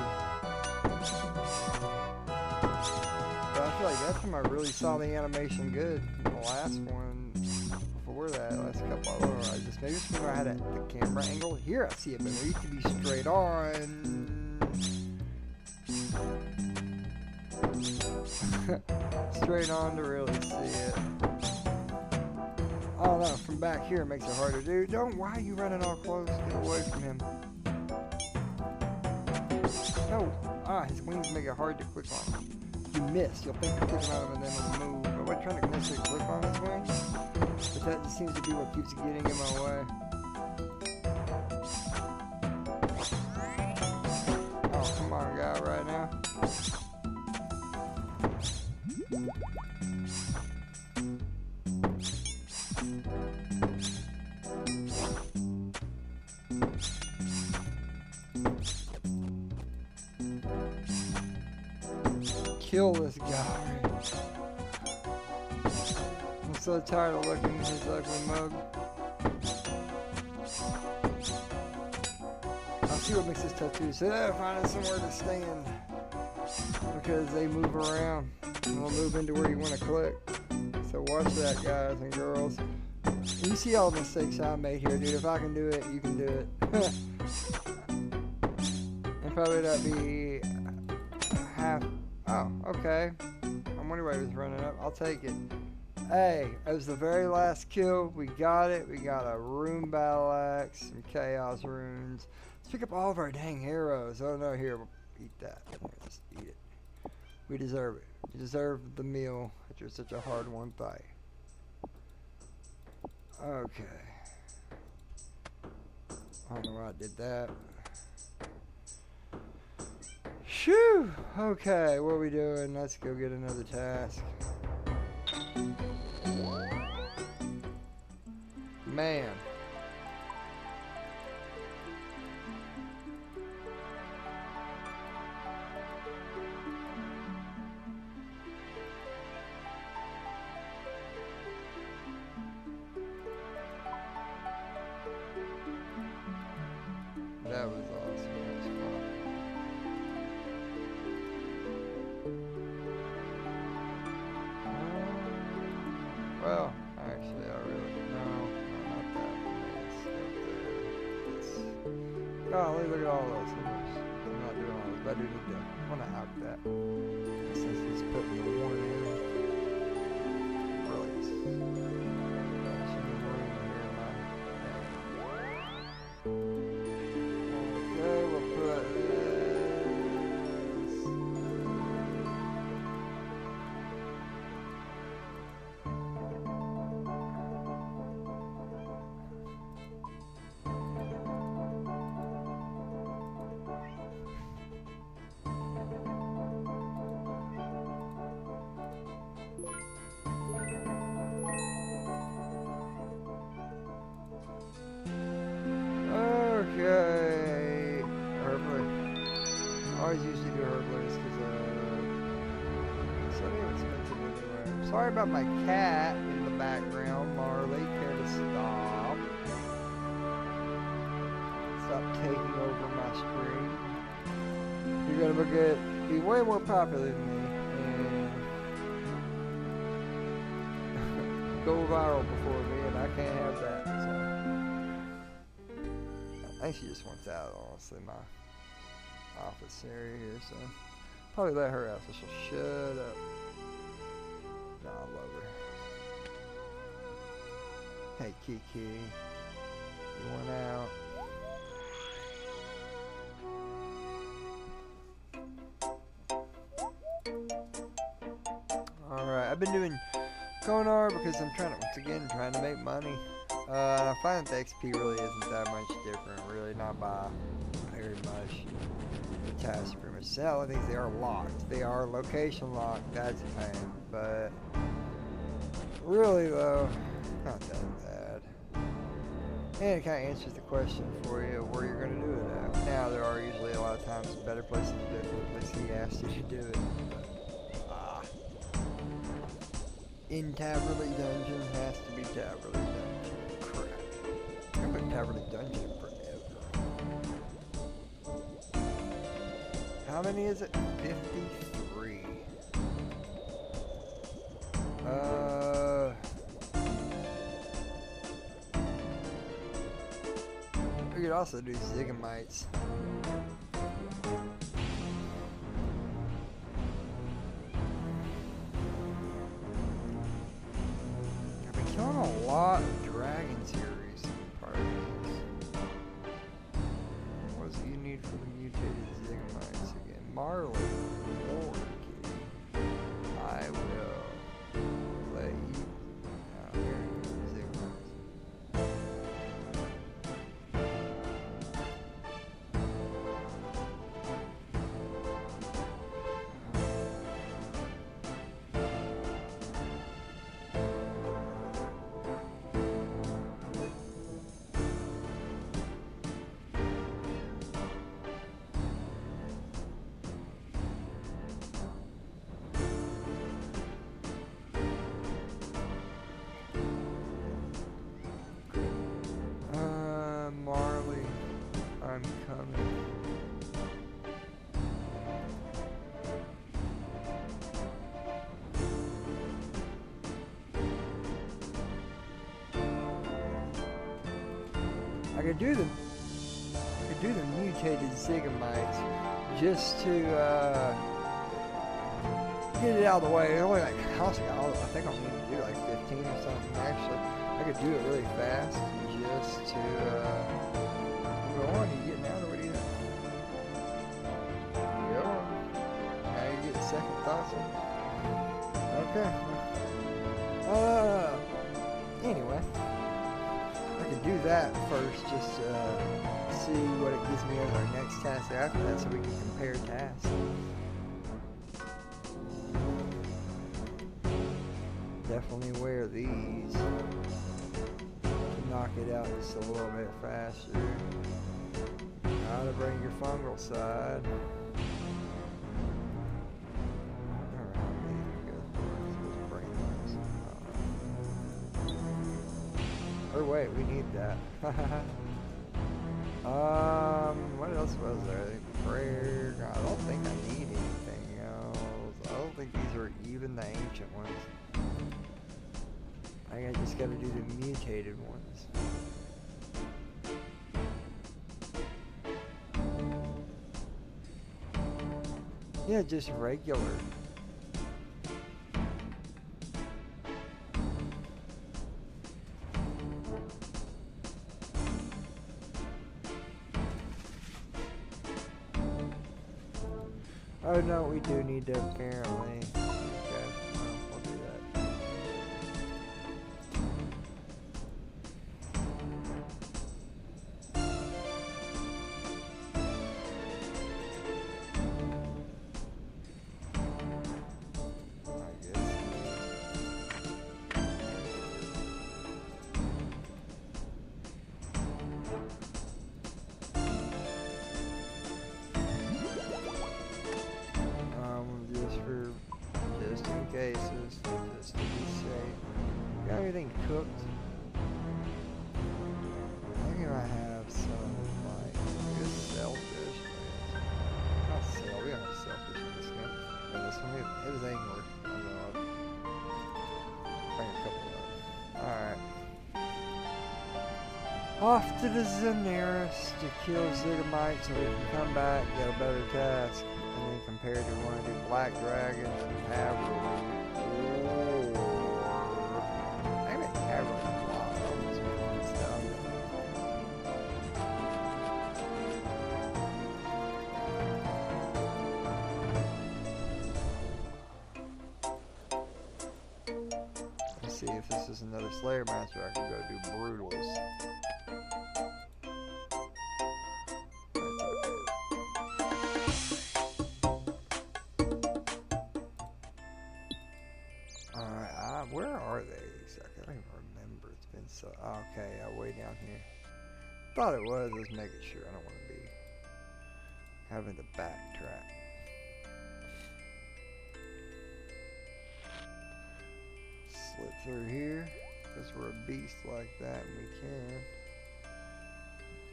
But I feel like that's when I really saw the animation good. The last one, before that, last couple, I don't know, maybe it's when I had the camera angle. Here I see it, but it used to be straight on. Straight on to really see it. I don't know, from back here it makes it harder. Dude, why are you running all close? Get away from him. No. His wings make it hard to click on him. You miss. You'll think you're clicking on him and then he'll move. But we're trying to necessarily click on his wings. But that just seems to be what keeps getting in my way. Oh, come on, guy, right now. Kill this guy. I'm so tired of looking at his ugly mug. I'll see what makes this tough too. So finding somewhere to stand. Because they move around. And they'll move into where you want to click. So watch that, guys and girls. You see all the mistakes I made here, dude. If I can do it, you can do it. And probably not be half. Oh, okay. I wonder why he was running up. I'll take it. Hey, it was the very last kill. We got it. We got a rune battle axe, some chaos runes. Let's pick up all of our dang arrows. Oh no, here, we'll eat that. Let's eat it. We deserve it. We deserve the meal that you're such a hard-won fight. Okay. I don't know why I did that. Shoo! Okay, what are we doing? Let's go get another task. Man. That was awesome. That was fun. Well, actually, I really no, not that. It's golly, look at all those numbers. I'm not doing all those, but I do need to. I want to out that. Since he's putting the one in. Release. Okay, we'll put this. Sorry about my cat in the background, Marley. Care to stop? Stop taking over my screen. You're gonna be way more popular than me and go viral before me, and I can't have that. So I think she just wants out, honestly, my office area here. So probably let her out so she'll shut up. No, I love her. Hey, Kiki, you want out? Alright, I've been doing Konar because I'm trying to make money. And I find that the XP really isn't that much different, really, not by very much. The tasks are pretty much set. All the things, they are locked. They are location locked, that's a pain, but really though, not that bad. And it kind of answers the question for you where you're going to do it at. Now, there are usually a lot of times better places to do it than the place he asked you to do it. In Taverley Dungeon has to be Taverley Dungeon. Crap. I've been Taverley Dungeon forever. How many is it? 53. We could also do Zigamites. Killing a lot of dragons here recently, part of these. What is it you need for the mutated Zigamites again? Marley, more kitty. I will let you out here, Zigamites. Marley, I'm coming. I could do the mutated Zigamites just to get it out of the way. Only like I think I'll need to do like 15 or something. Actually, I could do it really fast just to go on. You getting out of what are you doing? Go on. Now you get second thoughts. Okay. Anyway, I could do that first just to see what it gives me as our next task after that, so we can compare tasks. Definitely wear these to knock it out just a little bit faster. Now to bring your fungal side. Or wait, we need that. What else was there? Prayer. I don't think I need anything else. I don't think these are even the ancient ones. I think I just gotta do the mutated ones. Yeah, just regular. Oh no, we do need to apparently. Okay, well, we'll do that. I guess. Just for cooked. Maybe I have some, like, I guess shellfish. Not shell, we don't have shellfish in this game. And this one, it was angler. I don't know, I'll bring a couple of them. Alright. Off to the nearest to kill Zigamites so we can come back and get a better task. And then compared to one of the black dragons and cavalry. Maybe cavalry a lot on this one stuff. Let's see if this is another Slayer master. I can go do brutals. Where are they exactly? I don't even remember. It's been so... Okay, way down here. Thought it was. Just making sure. I don't want to be having to backtrack. Slip through here. Because we're a beast like that, and we can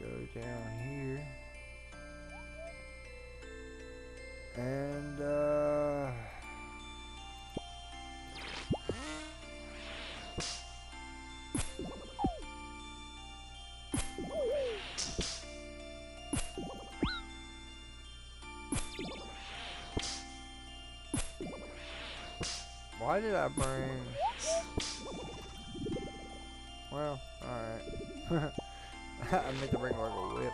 go down here. And, why did I bring... Well, alright. I meant to bring like a whip.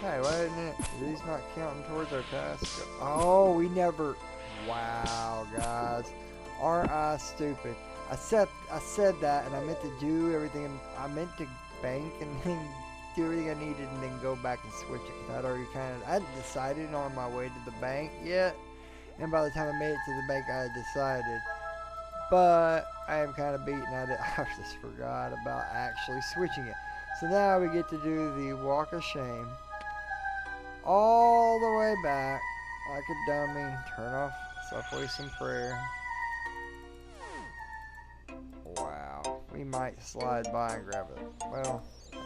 Hey, why isn't it? Are these not counting towards our task? Oh, we never... Wow, guys. Aren't I stupid? I said that, and I meant to do everything. I meant to bank and then do everything I needed and then go back and switch it. I'd already I hadn't decided on my way to the bank yet. And by the time I made it to the bank, I had decided. But I am kind of beaten. I just forgot about actually switching it. So now we get to do the walk of shame. All the way back. Like a dummy. Turn off self-voice and prayer. Wow. We might slide by and grab it. Well, I'm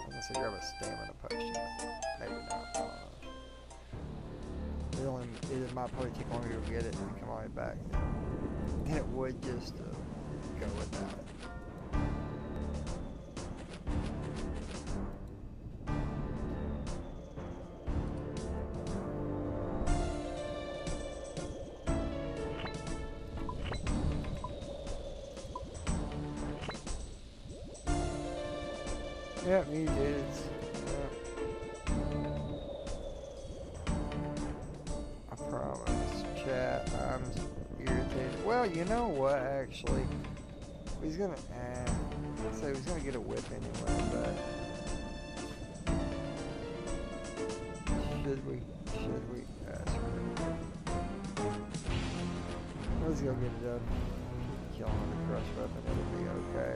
going to say grab a stamina potion. Maybe not. It might probably take longer to get it and come all the way back than it would just to go without it. Yep, you did. I promise. Chat, I'm irritated. Well, you know what, actually? He's gonna, so he's gonna get a whip anyway, but... Should we? Let's go get it done. Kill him with a crush weapon, it'll be okay.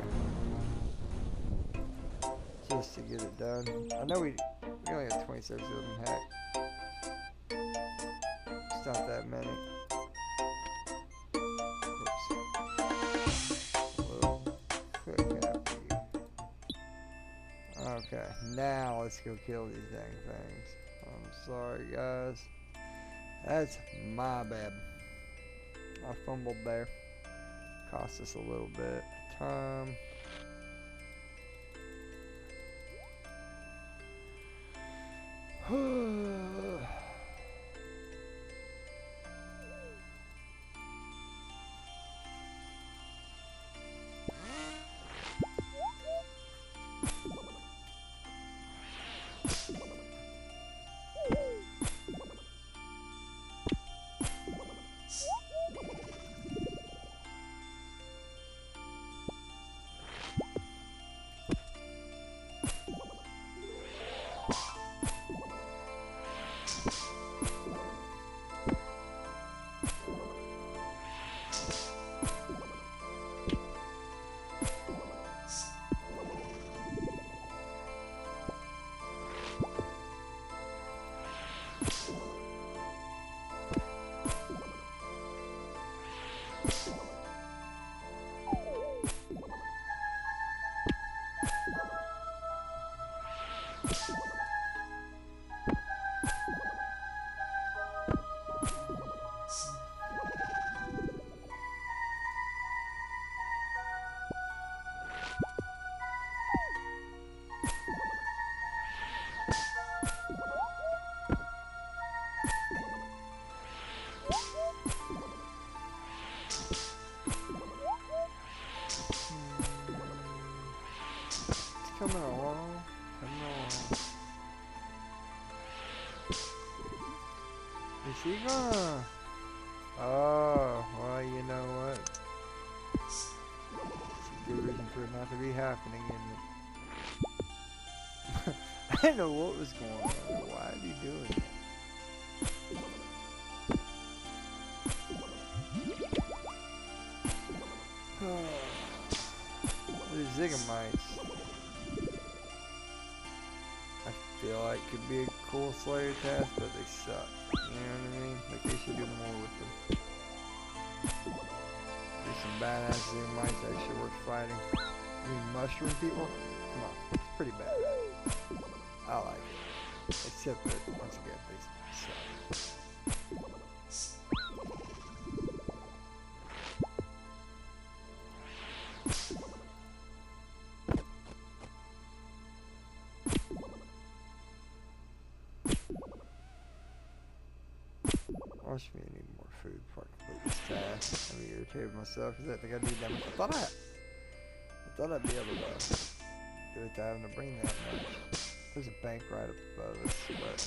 Just to get it done. I know we only have 26 of them, heck. It's not that many. Oops. A little quick happy. Okay, now let's go kill these dang things. I'm sorry, guys. That's my bad. I fumbled there. Cost us a little bit of time. Coming along, coming along. Is he gonna? Oh, well, you know what? It's a good reason for it not to be happening, isn't it? I didn't know what was going on. Why is he doing it? These Zigamites, I feel like could be a cool Slayer task, but they suck. You know what I mean? Like they should do more with them. There's some badass Zigamites actually worth fighting. I mean, mushroom people? Come on, it's pretty bad. I like it. Except that, once again, they suck. Watch me, I need more food before I complete this task. I'm irritated with myself because I think I need that much. I thought I'd be able to do it without having to bring that much. There's a bank right up above us, but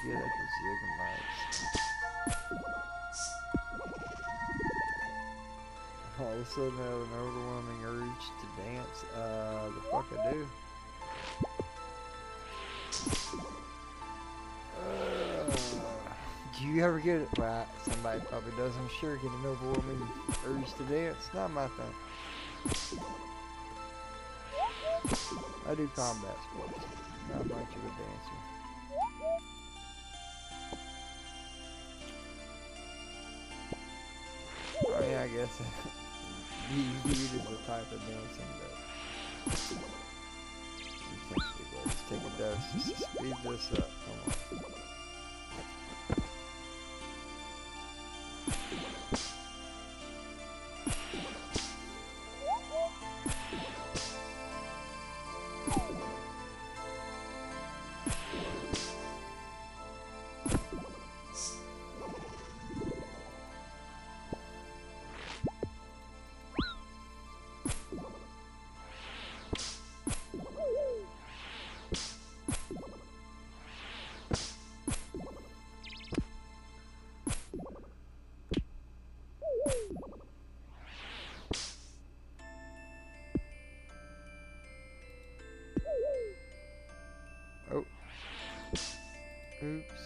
get at the Zigamites. All of a sudden I have an overwhelming urge to dance. The fuck I do. Do you ever get it? Well, somebody probably does, I'm sure, get an overwhelming urge to dance. Not my thing. I do combat sports. Not much of a dancer. I mean, I guess you is a type of dancing, but let's take a dose just to speed this up. Come on. Oh. Oops.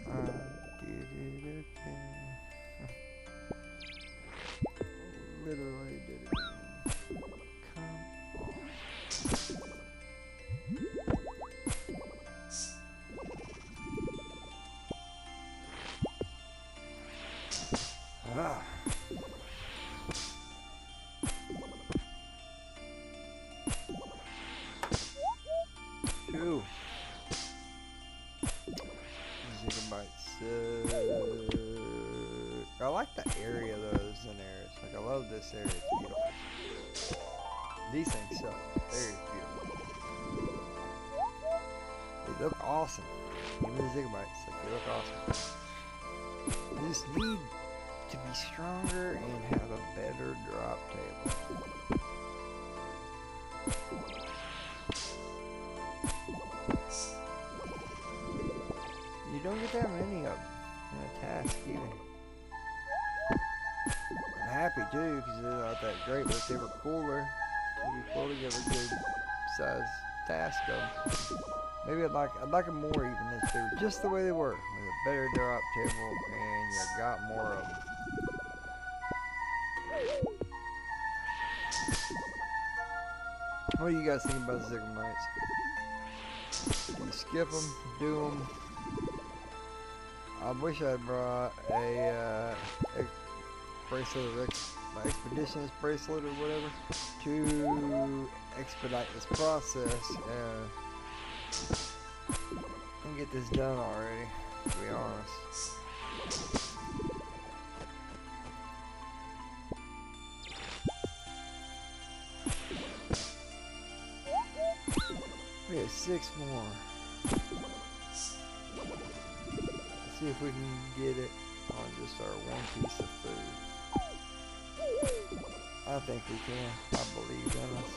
I did it again. Literally did it again. Come on. I like the area though, this in there. It's like I love this area. It's beautiful. These things suck. Very beautiful. They look awesome. Even the Zigamites, like they look awesome. You just need to be stronger and have a better drop table. You don't get that many of them in a task either. I'm happy too because they're not that great, but if they were cooler, it'd be cool to give a good size task of them. Maybe I'd like them more even if they were just the way they were, with a better drop table and you got more of them. What do you guys think about the Zigamites? Do you skip them? Do them? I wish I brought a bracelet of my expeditionist bracelet or whatever to expedite this process and get this done already, to be honest. We have 6 more. Let's see if we can get it on just our one piece of food. I think we can. I believe in us.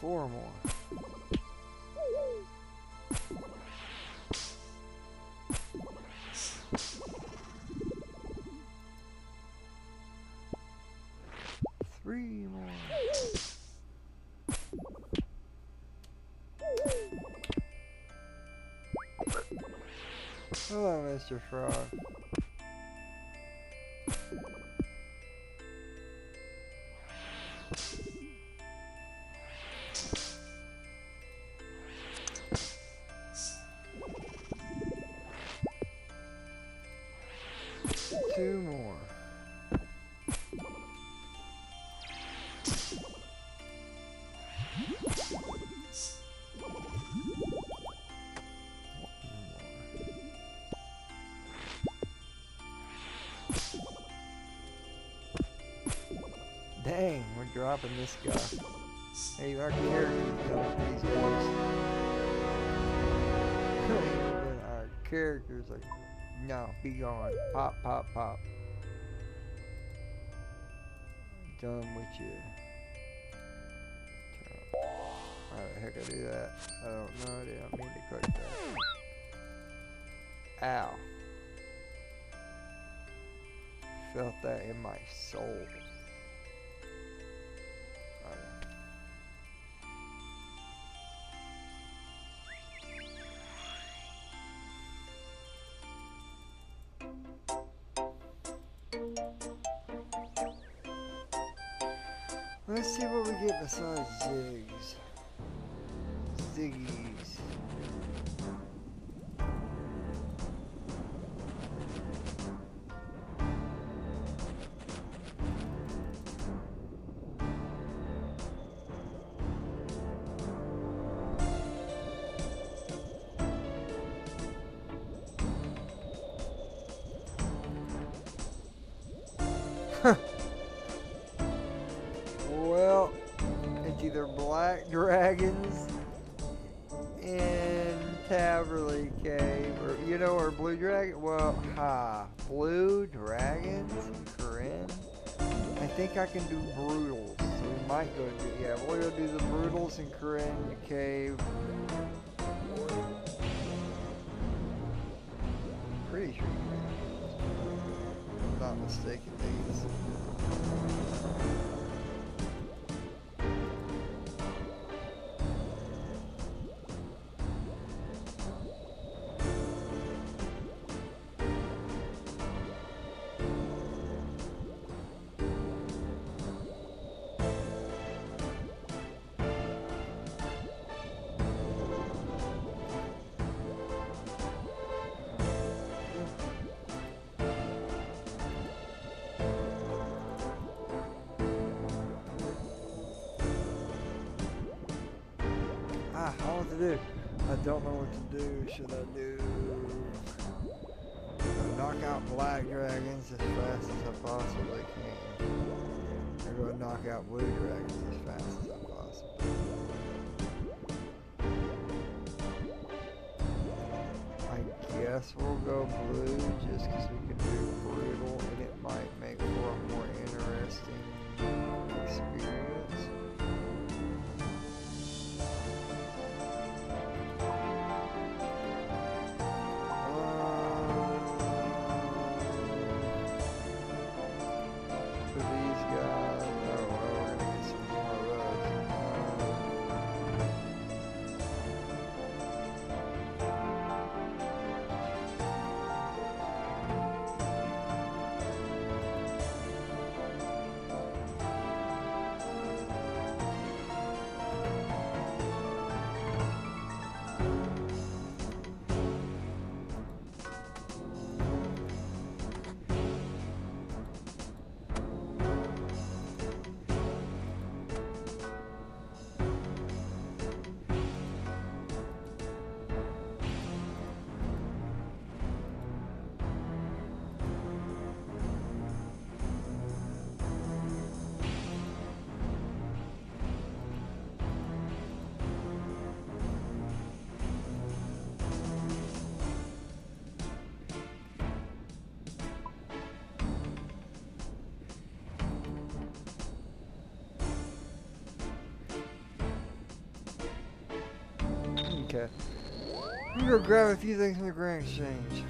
Four more. Three more. Hello, Mr. Frog. Two more. Dang, we're dropping this guy. Hey, our character's going for these boys. Our character's like, no, be gone. Pop, pop, pop. Done with you. How the heck I do that? I don't know. I didn't mean to click that. Ow. Felt that in my soul. Let's see what we get besides Ziggies. Well, it's either black dragons in Taverley Cave, or or blue dragon. Well, blue dragons in Corinne. I think I can do brutals. So we might go do we'll go do the brutals in Corinne Cave. Pretty sure you can. If I'm not mistaken, these. I don't know what to do. I don't know what to do. Should I do knock out black dragons as fast as I possibly can? Or go knock out blue dragons as fast as I possibly can? I guess we'll go blue just because we can do brutal and it might make for a more interesting experience. For these guys, oh well, we're gonna get some more of those. Okay. I'm gonna go grab a few things from the Grand Exchange.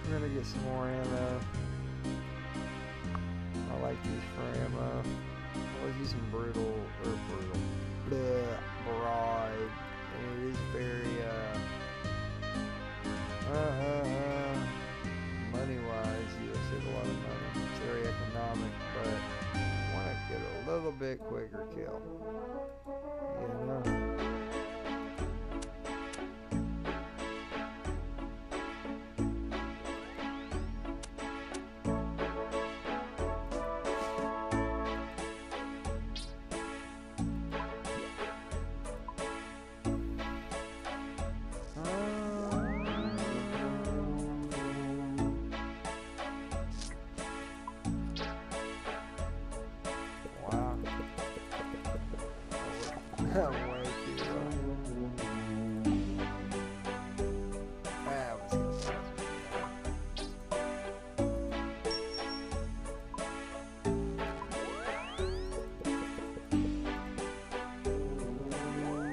We're gonna get some more ammo. I like these for ammo. Let's use some brutal, broad. And it is very, money-wise, you'll save a lot of money. It's very economic, but I want to get a little bit quicker kill. You know? Way too low. That was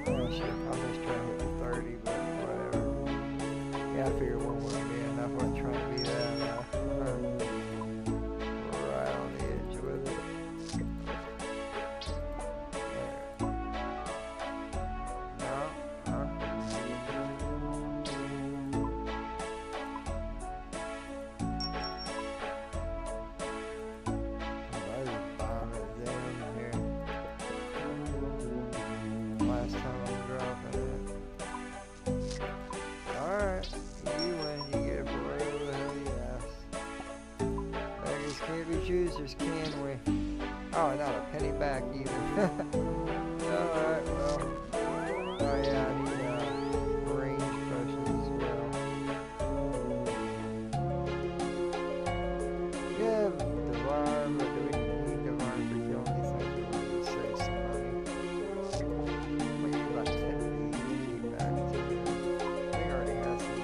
oh shit, I'm just trying to hit the 30, but whatever. Yeah, I figured one wouldn't be enough. I wasn't trying to be that right on the edge with it. Choosers, can we? Oh, not a penny back either. Alright, well. Oh yeah, I need range potions as well. Yeah, Divine, but do we need Divine for killing these things? We want to save some money. Maybe about 10 of these to keep back to it. I think I already have some.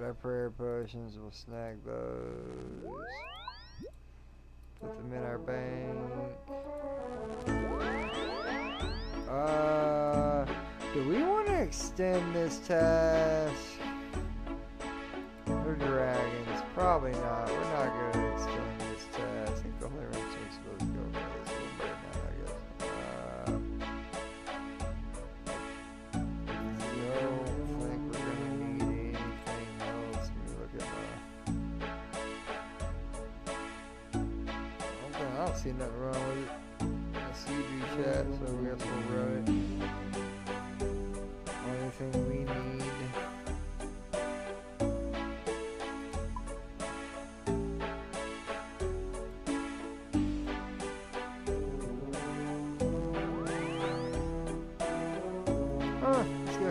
our prayer potions. We'll snag those. Put them in our bank. Do we want to extend this task? For dragons? Probably not. We're not going to extend this task. I think the only reason we're supposed to go for this one right now, I guess. I don't think we're going to need anything else. Let me look at my... I don't see nothing wrong with it. I see you do chat, so I guess we'll run it. Only thing we need. Let's go.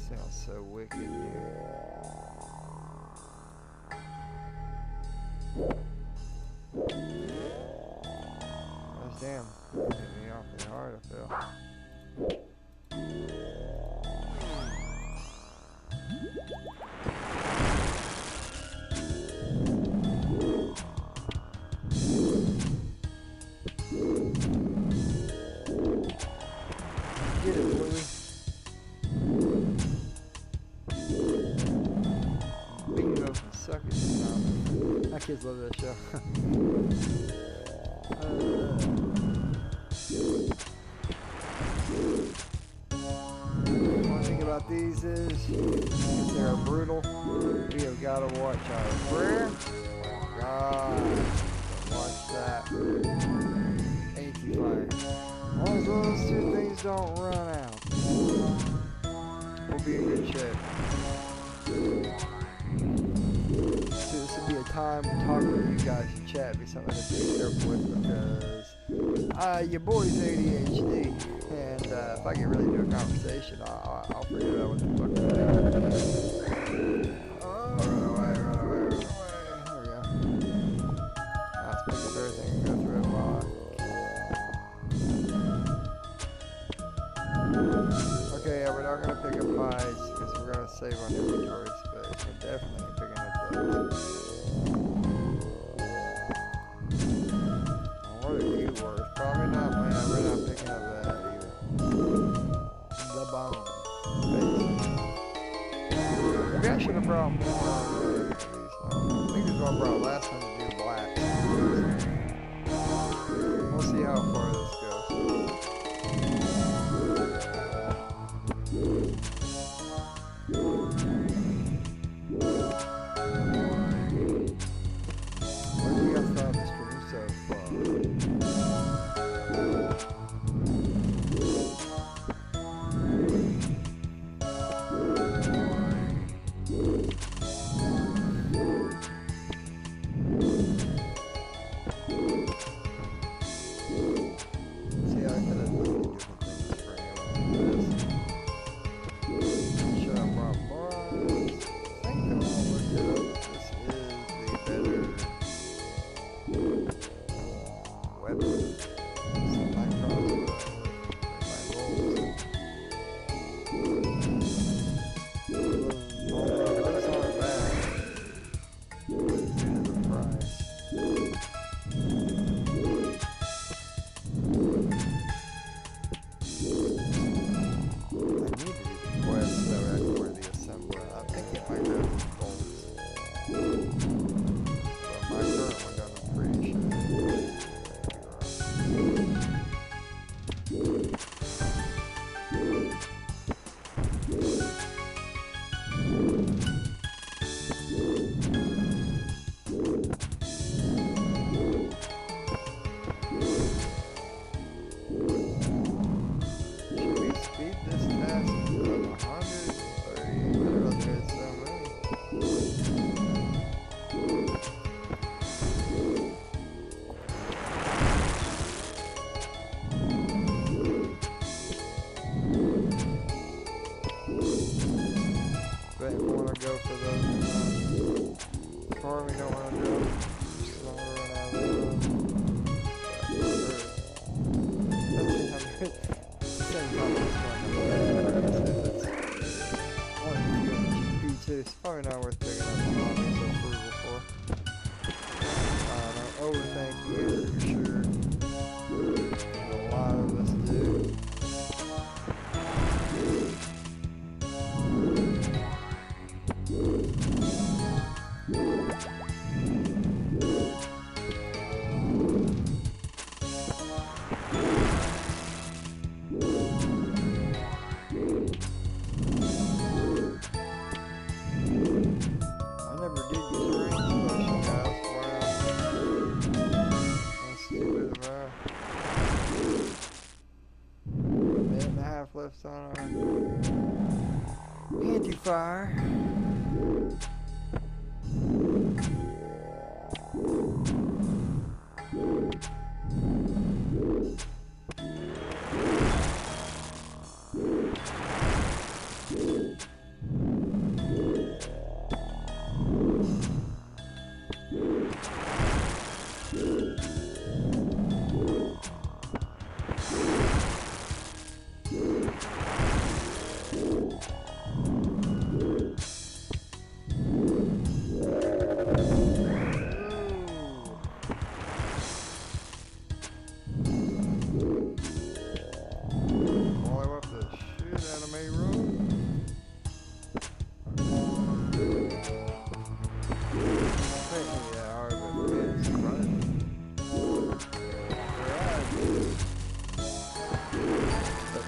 Sounds so wicked here. That's damn. Hit me awfully hard, I feel. Get it, Louie. Bingo, suck it. My kids love that show. One thing about these is, because they're brutal, we have got to watch our prayer. God, watch that. Anti-fire. As long as those two things don't run out, we'll be in good shape. So this would be a time to talk with you guys in chat. Be something to be careful with, because your boy's ADHD, and if I get really into a conversation, I'll forget about what the fuck I'm doing. Oh, run away. There we go. Let's pick up everything and go through it while okay, yeah, we're not going to pick up hides because we're going to save on inventory space. We're definitely picking up those. What are you worth? Probably not, man. We're not picking up that either. The bone. Maybe I should have brought more of these. I think this is what I brought last time to do black. We'll see how far this goes. What do you guys thought of the stream so far? farm you don't want to do. Just don't want to run out of it's probably not worth picking up on hobbies approval for. Don't overthink either, for sure. A lot of us do. Left on our anti-fire.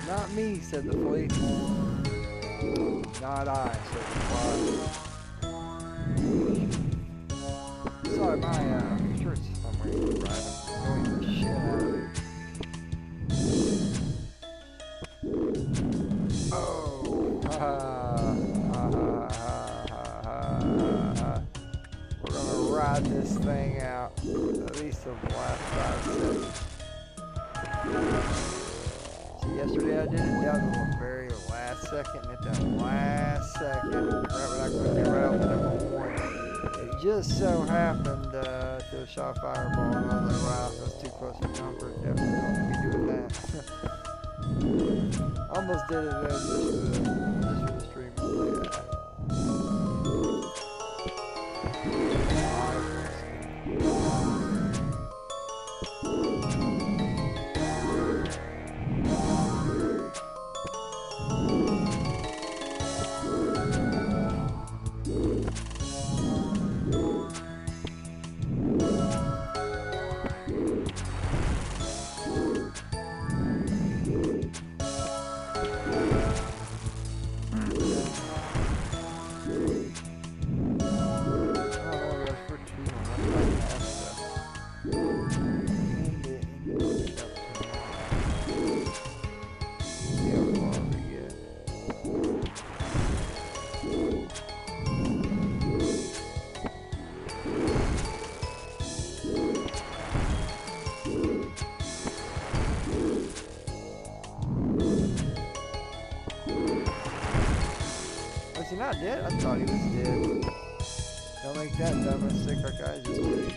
Not me, said the fleet. Not I, said the fly. Sorry, my church is somewhere driving. Annoying the shit out of me. Oh, ha ha ha ha ha ha. We're gonna ride this thing out at least the last 5 seconds. Yesterday I did it down to the very last second, and at that last second, right when I quickly routed number 1, it just so happened to a shot fireball, and I was like, wow, that's too close for comfort, definitely don't want to be doing that. Almost did it though, just for the stream. Was he not dead? I thought he was dead. Don't make that dumb and sick like I just did.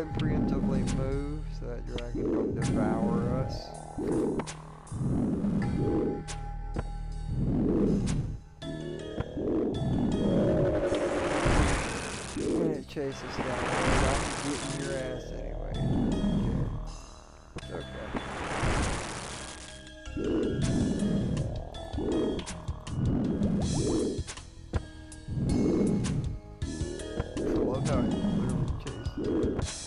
ahead and preemptively move so that dragon don't devour us. When it chases down, I'm getting your ass anyway. It's okay. Slow down, literally chases.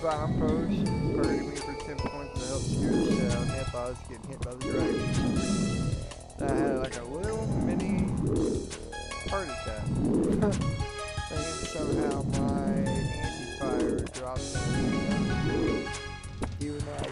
Divine potion hurting me for 10 points to help scare the shit out of me if I was getting hit by the dragon. I had like a little mini heart attack. Thinking somehow my anti-fire dropped in, even though I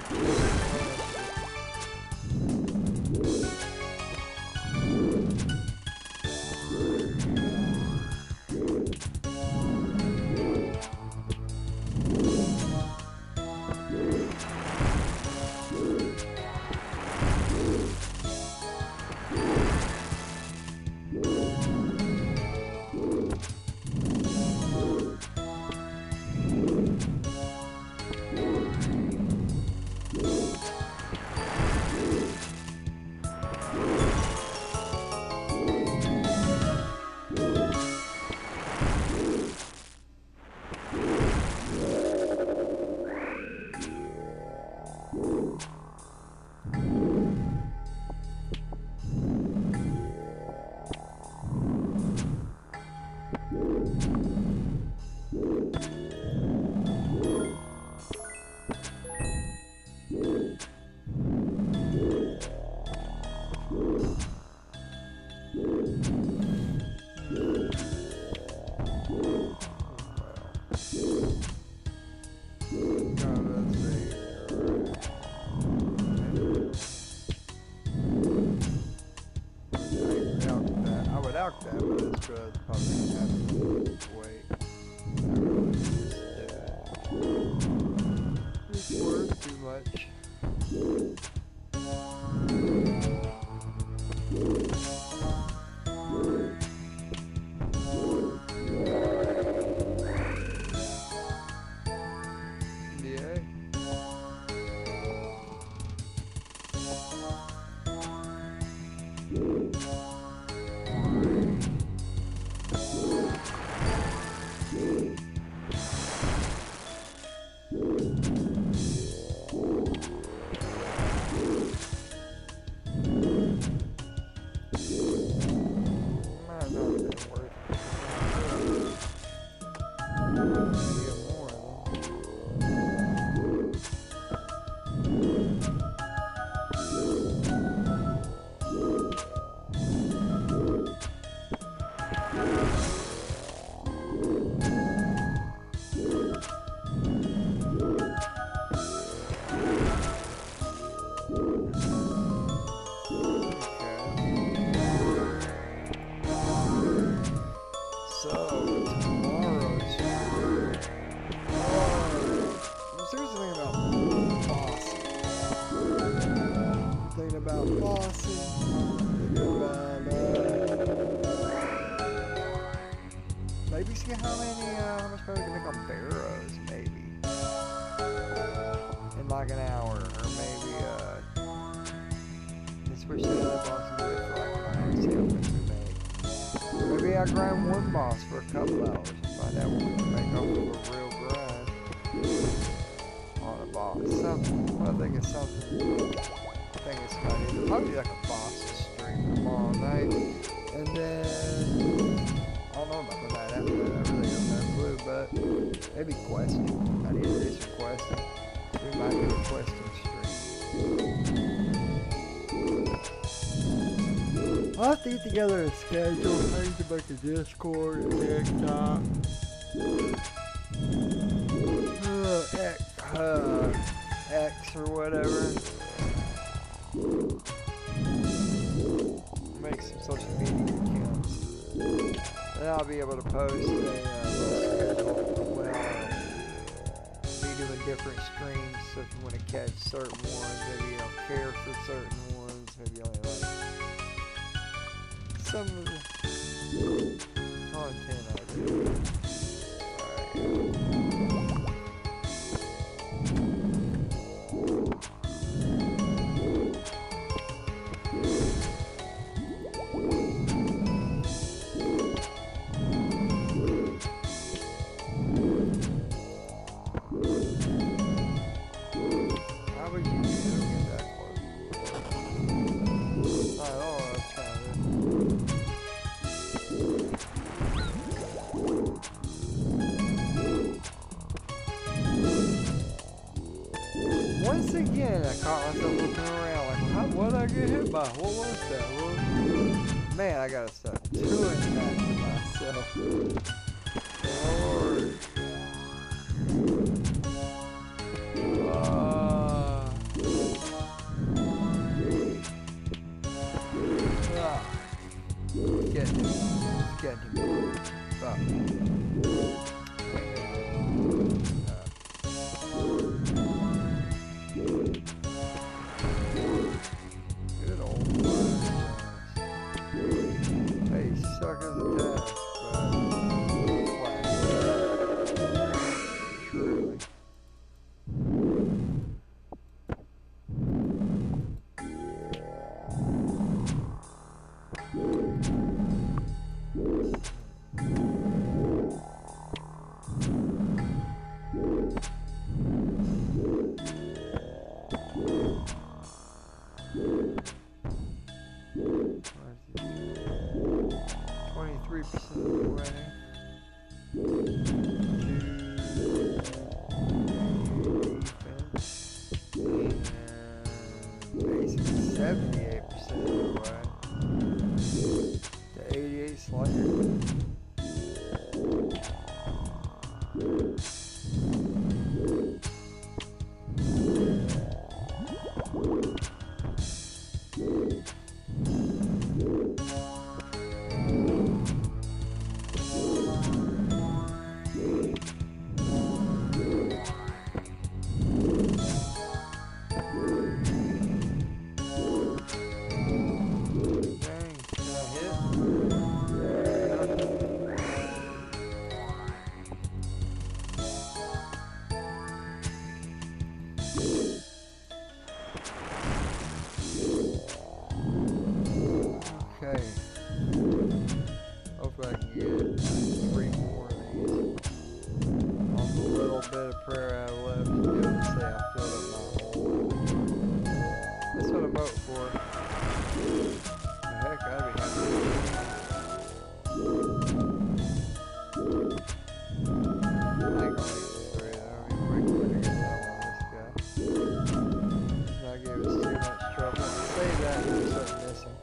let's see. I would out that, but it's good. Probably have to wait. It's worth too much. Maybe see how much better we can make on barrows, maybe. In like an hour, or maybe, let's switch to the other boss and do it for like an hour, see how much we make. Maybe I grind one boss for a couple hours and find out what we can make off of a real grind on a boss. Something, well, I think it's something, I think it's funny. It'll probably be like a boss stream tomorrow night, and then I don't know about the night after that, I really have no clue, but maybe questing. I need to do some questing. We might do a questing stream. I'll have to get together a schedule, maybe to make a Discord, a TikTok, X or whatever. Make some social media accounts. And I'll be able to post a schedule when I'll be doing different streams. So if you want to catch certain ones, maybe you don't care for certain ones, maybe you only like some of the content I do. Once again, I caught myself looking around like, what did I get hit by? What was that? Man, I gotta stop doing that to myself. Lord. Getting him. Stop. Good old flash. Hey, suckers attack, but left. Yeah, say I filled up my hole. That's what I'm voting for. The heck, I'd be happy. I ain't gonna make this three though. I mean, we're gonna get that one on this guy. Let's not give us too much trouble. Save that and there's something missing.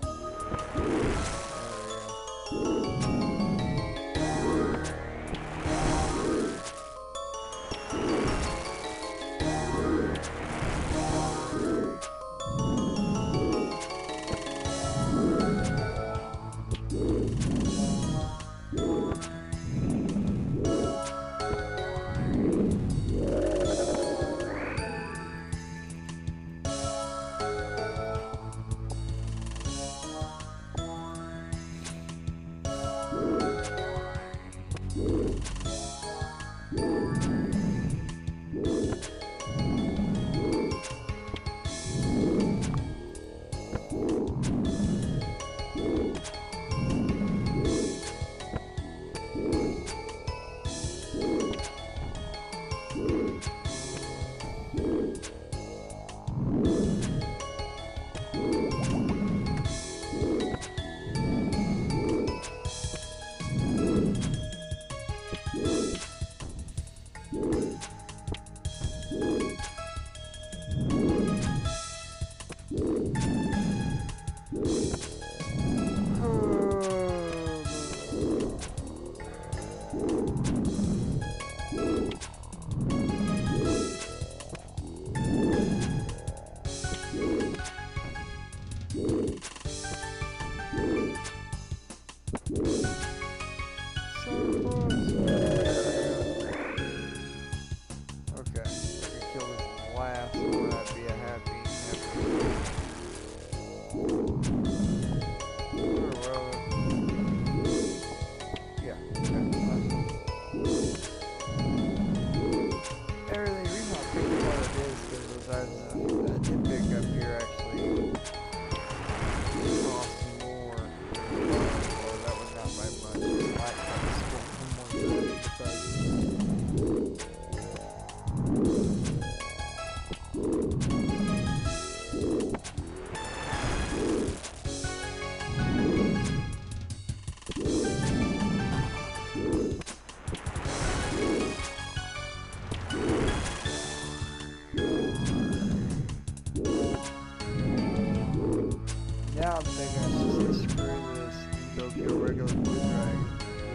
Now I'm thinking I should say screw this and go kill regular blue dragon.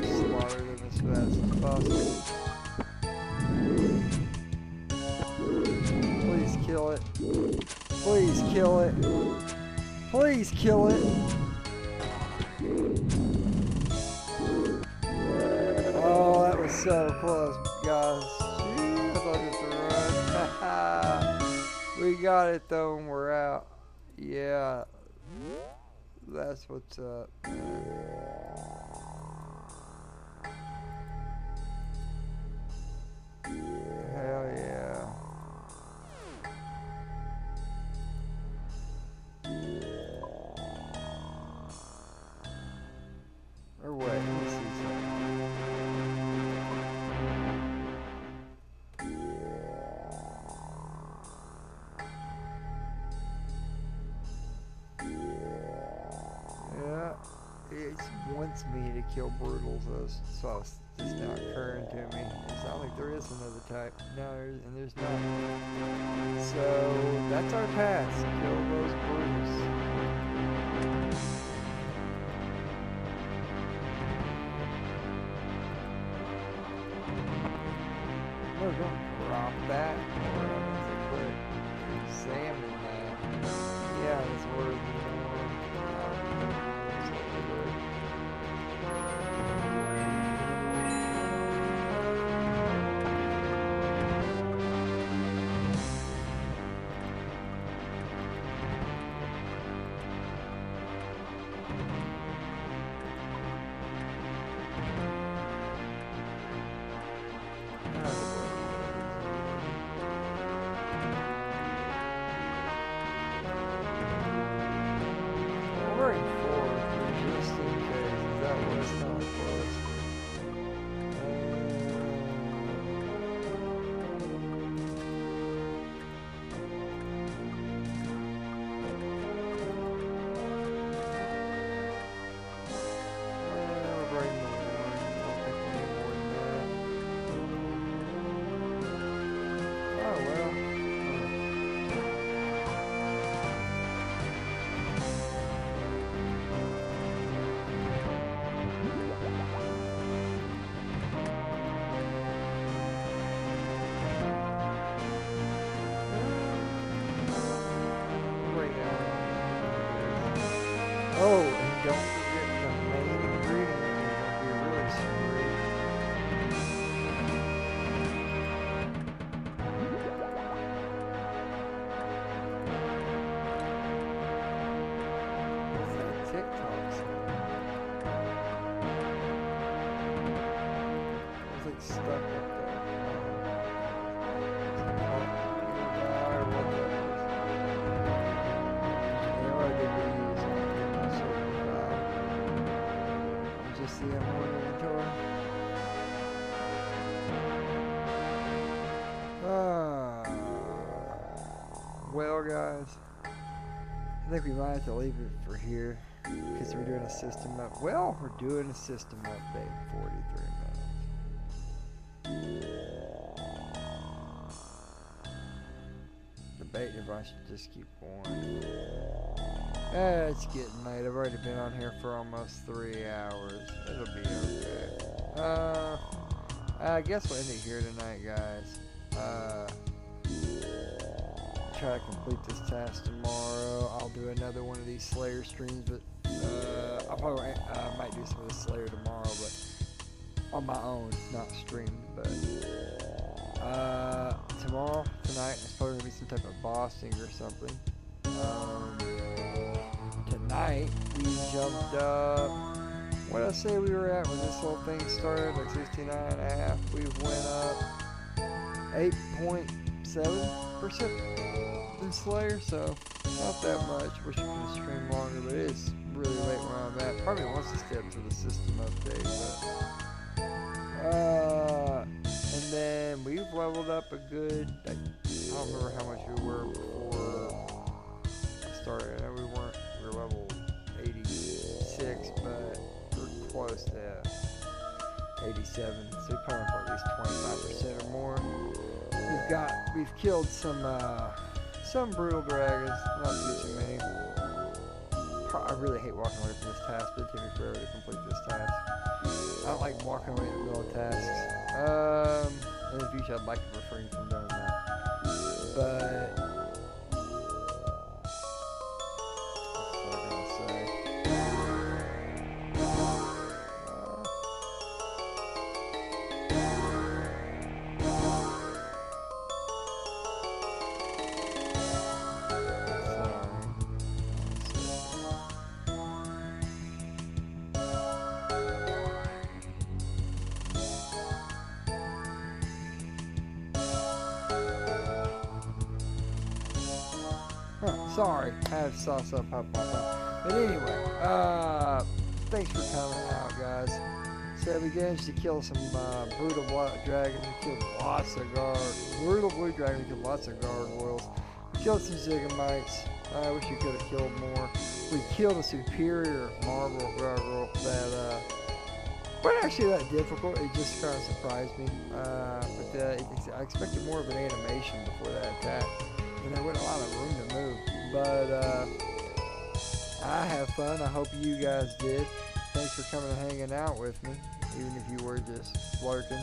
Slaughter them as fast as possible. Please kill it. Please kill it. Please kill it. Oh, that was so close, guys. Jeez, I thought it was a run. We got it though, and we're out. Yeah. That's what's up. Hell yeah. Or wait, let me see something. It wants me to kill brutals, so it's just now occurring to me. It's not like there is another type. No, there's not. So that's our task: kill those brutals. No, don't drop that. Examine that. Yeah, that's worth more. don't forget the main ingredient, you're gonna be really screwed. What's that TikTok song? It's like stuck up there. See him more inventory. Well, guys, I think we might have to leave it for here because we're doing a system up. Well, we're doing a system update in 43 minutes. Debating if I should just keep going. It's getting late. I've already been on here for almost 3 hours. It'll be okay. I guess we'll end it here tonight, guys. Try to complete this task tomorrow. I'll do another one of these Slayer streams, but I probably might do some of the Slayer tomorrow, but on my own, not streamed. But tonight, it's probably gonna be some type of bossing or something. Tonight we jumped up. What did I say we were at when this whole thing started? Like 69.5. We went up 8.7% in Slayer, so not that much. Wish we could have streamed longer, but it is really late where I'm at. Probably wants to step to the system update, but and then we've leveled up a good. I don't remember how much we were before I started. I know we were level 86, but we're close to 87, so we probably have at least 25% or more. We've killed some brutal dragons, not too many. I really hate walking away from this task, but it took me forever to complete this task. I don't like walking away in the middle of tasks. In the future, I'd like to refrain from doing that, but sorry, I saw something pop up. But anyway, thanks for coming out, guys. So we managed to kill some brutal black dragons. We killed lots of brutal blue dragons. We killed lots of gargoyles. We killed some zigamites. I wish we could have killed more. We killed a superior marble gargoyle that wasn't actually that difficult. It just kind of surprised me. But I expected more of an animation before that attack, and there wasn't a lot of room to move. But I have fun. I hope you guys did. Thanks for coming and hanging out with me, even if you were just lurking.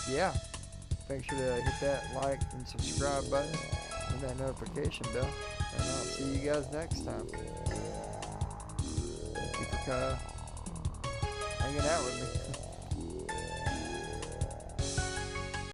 Yeah. Make sure to hit that like and subscribe button and that notification bell. And I'll see you guys next time. Thank you for hanging out with me.